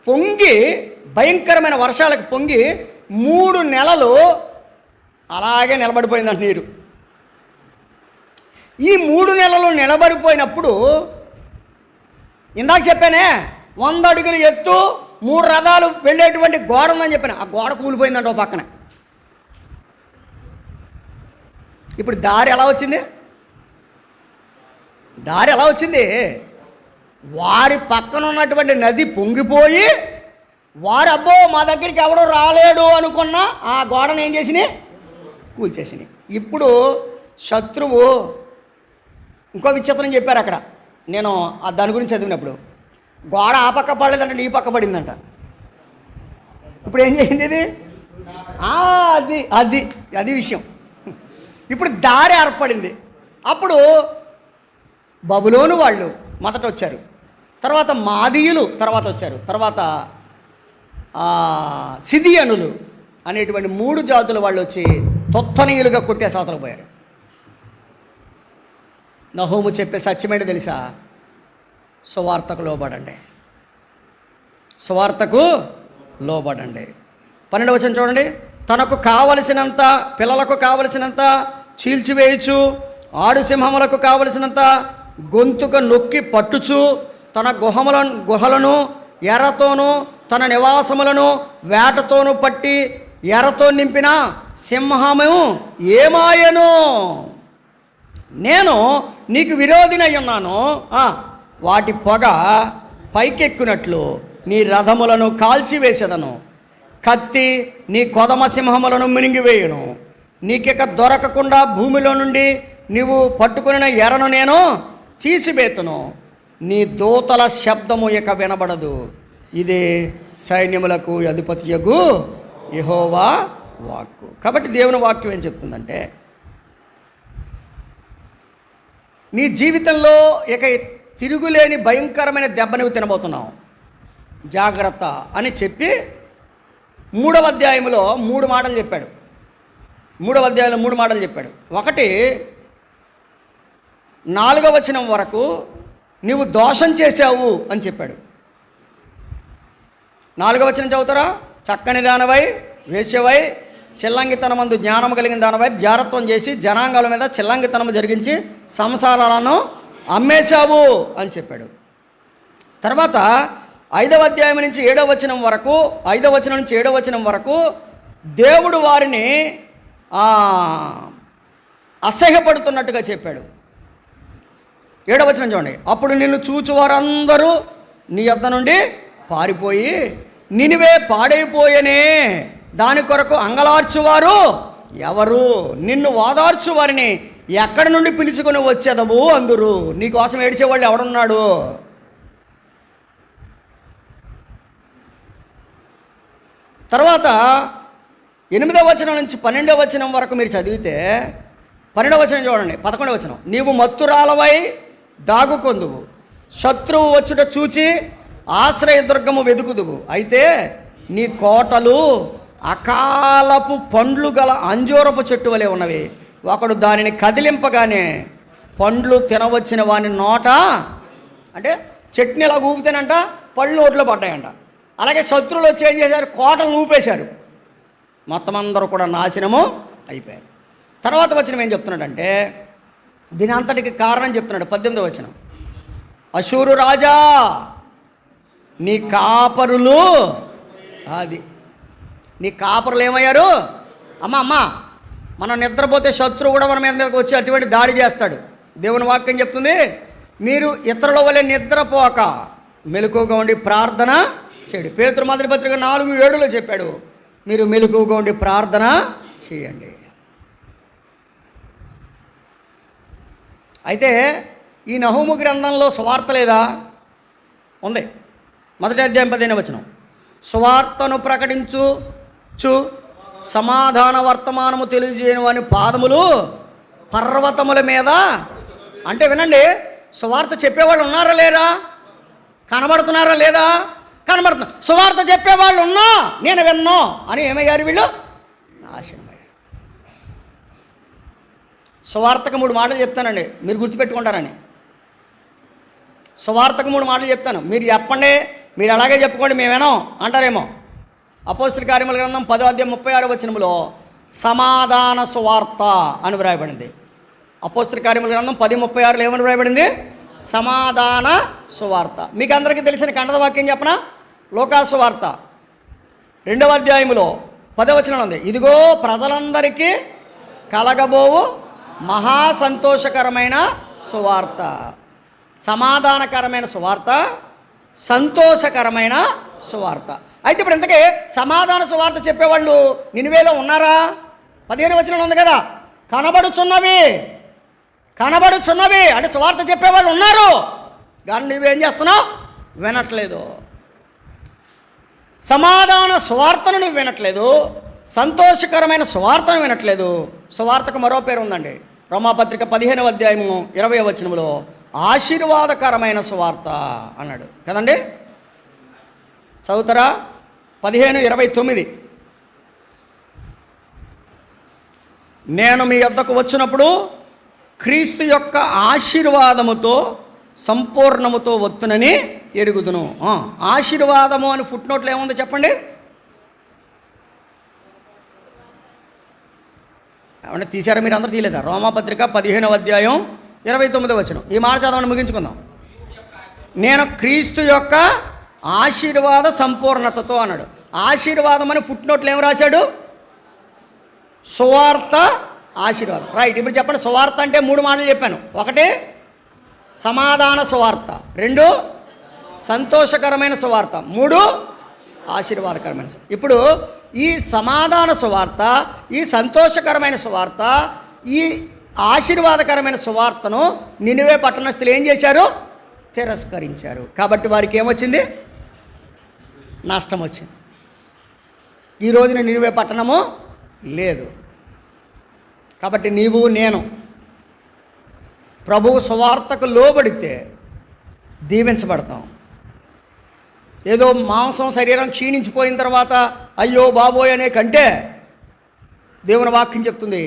పొంగి, భయంకరమైన వర్షాలకు పొంగి 3 నెలలు అలాగే నిలబడిపోయిందంట నీరు. ఈ 3 నెలలు నిలబడిపోయినప్పుడు ఇందాక చెప్పానే 100 అడుగులు ఎత్తు 3 రథాలు వెళ్ళేటువంటి గోడ ఉందని చెప్పాను. ఆ గోడ కూలిపోయిందంట ఓ పక్కన. ఇప్పుడు దారి ఎలా వచ్చింది? వారి పక్కన ఉన్నటువంటి నది పొంగిపోయి, వారు అబ్బో మా దగ్గరికి ఎవడో రాలేడు అనుకున్న ఆ గోడను ఏం చేసినాయి? కూల్చేసినాయి. ఇప్పుడు శత్రువు ఇంకో విచిత్రం చెప్పారు అక్కడ. నేను దాని గురించి చదివినప్పుడు గోడ ఆ పక్క పడలేదంటే ఈ పక్క పడిందంట. ఇప్పుడు ఏం చేసింది ఇది? అది విషయం. ఇప్పుడు దారి ఏర్పడింది. అప్పుడు బబులోను వాళ్ళు మొదట వచ్చారు, తర్వాత మాదీయులు తర్వాత వచ్చారు, తర్వాత సిదియనులు అనేటువంటి 3 జాతుల వాళ్ళు వచ్చి తొత్తనీయులుగా కొట్టే సాతలు పోయారు. నహూము చెప్పే సత్యమేంటి తెలుసా? సువార్తకు లోబడండి, సువార్తకు లోబడండి. 12వ వచనం చూడండి. తనకు కావలసినంత, పిల్లలకు కావలసినంత చీల్చివేయచ్చు, ఆడు సింహములకు కావలసినంత గొంతుక నొక్కి పట్టుచు, తన గుహలను ఎర్రతోనూ తన నివాసములను వేటతోనూ పట్టి ఎర్రతో నింపిన సింహము ఏమాయను? నేను నీకు విరోధినై ఉన్నాను, వాటి పొగ పైకెక్కినట్లు నీ రథములను కాల్చివేసేదను, కత్తి నీ కొదమ సింహములను మినిగివేయును, నీకిక దొరకకుండా భూమిలో నుండి నీవు పట్టుకుని ఎరను నేను తీసివేతును, నీ దూతల శబ్దము ఇక వినబడదు. ఇదే సైన్యములకు అధిపతియగు యెహోవా వాక్కు. కాబట్టి దేవుని వాక్యం ఏం చెప్తుందంటే, నీ జీవితంలో ఇక తిరుగులేని భయంకరమైన దెబ్బ నువ్వు తినబోతున్నావు, జాగ్రత్త అని చెప్పి 3వ అధ్యాయంలో 3 మాటలు చెప్పాడు. 3వ అధ్యాయంలో 3 మాటలు చెప్పాడు. ఒకటి, 4వ వచనం వరకు నీవు దోషం చేశావు అని చెప్పాడు. 4వ వచనం చదువుతారా? చక్కని దానవై, వేశ్యవై, చిల్లంగితనమందు జ్ఞానం కలిగిన దానవై జారత్వం చేసి జనాంగాల మీద చిల్లంగితనము జరిగించి సంసారాలను అమ్మేశావు అని చెప్పాడు. తర్వాత 5వ అధ్యాయం నుంచి 7వ వచనం వరకు, 5వ వచనం నుంచి 7వ వచనం వరకు దేవుడు వారిని అసహ్యపడుతున్నట్టుగా చెప్పాడు. 7వ వచనం చూడండి. అప్పుడు నిన్ను చూచువారందరూ నీ యొద్ద నుండి పారిపోయి నినివే పాడైపోయనే, దాని కొరకు అంగలార్చువారు ఎవరు? నిన్ను ఓదార్చు వారిని ఎక్కడి నుండి పిలుచుకొని వచ్చేదవు అందురు. నీకోసం ఏడ్చేవాళ్ళు ఎవడున్నాడు? తర్వాత 8వ వచనం నుంచి 12వ వచనం వరకు మీరు చదివితే, 12వ వచనం చూడండి, 11వ వచనం. నీవు మత్తురాలవై దాగుకొందువు, శత్రువు వచ్చుట చూచి ఆశ్రయదుర్గము వెదుకుదువు, అయితే నీ కోటలు అకాలపు పండ్లు గల అంజూరపు చెట్టు వలె ఉన్నవి. ఒకడు దానిని కదిలింపగానే పండ్లు తినవచ్చిన వాని నోట, అంటే చట్నీ ఇలా ఊపితేనంట పళ్ళు నోట్లో పడ్డాయంట. అలాగే శత్రువులు వచ్చి ఏం చేశారు? కోటలు ఊపేశారు, మొత్తం అందరూ కూడా నాశనము అయిపోయారు. తర్వాత వచనం ఏం చెప్తున్నాడంటే, దీని అంతటికి కారణం చెప్తున్నాడు. 18వ వచనం. అశూరు రాజా, నీ కాపరులు, అది నీ కాపరులు ఏమయ్యారు? అమ్మ మనం నిద్రపోతే శత్రువు కూడా మన మీదకి వచ్చి అటువంటి దాడి చేస్తాడు. దేవుని వాక్యం చెప్తుంది, మీరు ఇతరుల వలె నిద్రపోక మెలకువగా ఉండి ప్రార్థన చేయండి. పేతురు మొదటి పత్రిక 4:7 చెప్పాడు, మీరు మెలకువగా ఉండి ప్రార్థన చేయండి. అయితే ఈ నహూము గ్రంథంలో సువార్త లేదా? ఉంది. 1వ అధ్యాయం 15వ వచనం. సువార్తను ప్రకటించు సమాధాన వర్తమానము తెలియజేయని వాని పాదములు పర్వతముల మీద. అంటే వినండి, సువార్త చెప్పేవాళ్ళు ఉన్నారా లేరా? కనబడుతున్నారా లేదా? కనబడుతున్నా. సువార్త చెప్పేవాళ్ళు ఉన్నా నేను విన్నో అని ఏమయ్యారు? వీళ్ళు నాశనమయ్యారు. సువార్తకు 3 మాటలు చెప్తానండి, మీరు గుర్తుపెట్టుకుంటారని. సువార్తకు 3 మాటలు చెప్తాను, మీరు చెప్పండి, మీరు అలాగే చెప్పుకోండి, మేము వినం అంటారేమో. అపోస్తలుల కార్యముల గ్రంథం 10వ అధ్యాయం 36వ వచనంలో సమాధాన సువార్త అని వ్రాయబడింది. అపోస్తలుల కార్యముల గ్రంథం 10:36లో ఏమని వ్రాయబడింది? సమాధాన సువార్త. మీకు అందరికీ తెలిసిన కంఠత వాక్యం చెప్పనా? లూకా సువార్త 2వ అధ్యాయంలో 10వ వచనం ఉంది. ఇదిగో ప్రజలందరికీ కలగబోవు మహా సంతోషకరమైన సువార్త. సమాధానకరమైన సువార్త, సంతోషకరమైన సువార్త. అయితే ఇప్పుడు ఇంతకీ సమాధాన సువార్త చెప్పేవాళ్ళు నినివేలో ఉన్నారా? 15వ వచనంలో ఉంది కదా, కనబడుచున్నవి అంటే సువార్త చెప్పేవాళ్ళు ఉన్నారు, కానీ నువ్వేం చేస్తున్నావు? వినట్లేదు. సమాధాన సువార్తను నువ్వు వినట్లేదు, సంతోషకరమైన సువార్తను వినట్లేదు. సువార్తకు మరో పేరు ఉందండి. రోమాపత్రిక 15వ అధ్యాయము 20వ వచనంలో ఆశీర్వాదకరమైన సువార్త అన్నాడు కదండి. చదువుతారా? 15:29. నేను మీ యొద్దకు వచ్చినప్పుడు క్రీస్తు యొక్క ఆశీర్వాదముతో సంపూర్ణముతో వత్తునని ఎరుగుదును. ఆశీర్వాదము అని ఫుట్ నోట్లో ఏముంది చెప్పండి? ఏమన్నా తీశారా? మీరు అందరూ తీయలేదా? రోమాపత్రిక 15:29. ఈ మాట చదవని ముగించుకుందాం. నేను క్రీస్తు యొక్క ఆశీర్వాద సంపూర్ణతతో అన్నాడు. ఆశీర్వాదం అని ఫుట్ నోట్లు ఏం రాశాడు? సువార్త ఆశీర్వాదం. రైట్. ఇప్పుడు చెప్పండి, సువార్త అంటే 3 మాటలు చెప్పాను. 1 సమాధాన సువార్త, 2 సంతోషకరమైన సువార్త, 3 ఆశీర్వాదకరమైన. ఇప్పుడు ఈ సమాధాన సువార్త, ఈ సంతోషకరమైన సువార్త, ఈ ఆశీర్వాదకరమైన సువార్తను నినివే పట్టణస్థులు ఏం చేశారు? తిరస్కరించారు. కాబట్టి వారికి ఏమొచ్చింది? నష్టం వచ్చింది. ఈ రోజున నినివే పట్టణము లేదు. కాబట్టి నీవు నేను ప్రభువు సువార్తకు లోబడితే దీవించబడతాం. ఏదో మాంసం శరీరం క్షీణించిపోయిన తర్వాత అయ్యో బాబోయ్ అనే కంటే దేవుని వాక్యం చెప్తుంది,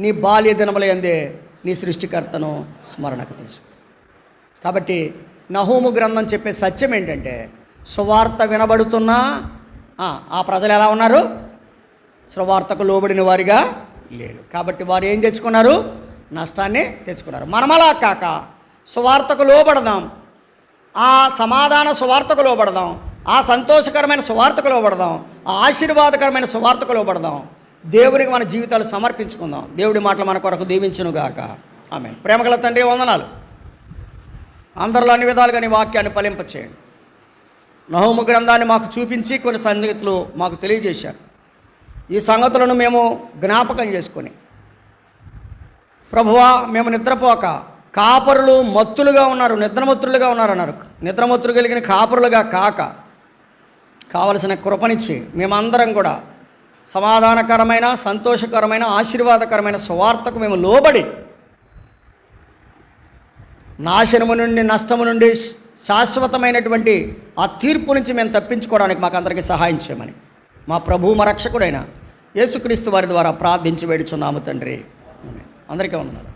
నీ బాల్య దినముల యందే నీ సృష్టికర్తను స్మరణకు తీసుకో. కాబట్టి నహూము గ్రంథం చెప్పే సత్యం ఏంటంటే, సువార్త వినబడుతున్నా ఆ ప్రజలు ఎలా ఉన్నారు? సువార్తకు లోబడిన వారిగా లేరు. కాబట్టి వారు ఏం తెచ్చుకున్నారు? నష్టాన్ని తెచ్చుకున్నారు. మనమలా కాక సువార్తకు లోబడదాం, ఆ సమాధాన సువార్తకు లోబడదాం, ఆ సంతోషకరమైన సువార్తకు లోబడదాం, ఆ ఆశీర్వాదకరమైన సువార్తకు లోబడదాం. దేవునికి మన జీవితాలు సమర్పించుకుందాం. దేవుడి మాటలు మన కొరకు దీవించునుగాక. ఆమేన్. ప్రేమగల తండ్రి, వందనాలు. అందరిలో అన్ని విధాలుగా నీ వాక్యాన్ని ఫలింపచేయండి. నహూము గ్రంథాన్ని మాకు చూపించి కొన్ని సంగతులు మాకు తెలియజేశారు. ఈ సంగతులను మేము జ్ఞాపకం చేసుకొని, ప్రభువా మేము నిద్రపోక కాపరులు మత్తులుగా ఉన్నారు, నిద్రమత్తులుగా ఉన్నారు అన్నారు. నిద్రమత్తులు కలిగిన కాపరులుగా కాక కావలసిన కృపనిచ్చి మేమందరం కూడా సమాధానకరమైన, సంతోషకరమైన, ఆశీర్వాదకరమైన సువార్తకు మేము లోబడి నాశనము నుండి, నష్టము నుండి, శాశ్వతమైనటువంటి ఆ తీర్పు నుంచి మేము తప్పించుకోవడానికి మాకు అందరికీ సహాయం చేయమని మా ప్రభువు మా రక్షకుడైన యేసుక్రీస్తు వారి ద్వారా ప్రార్థించి వేడుచున్నాము తండ్రి. అందరికీ వందనాలు.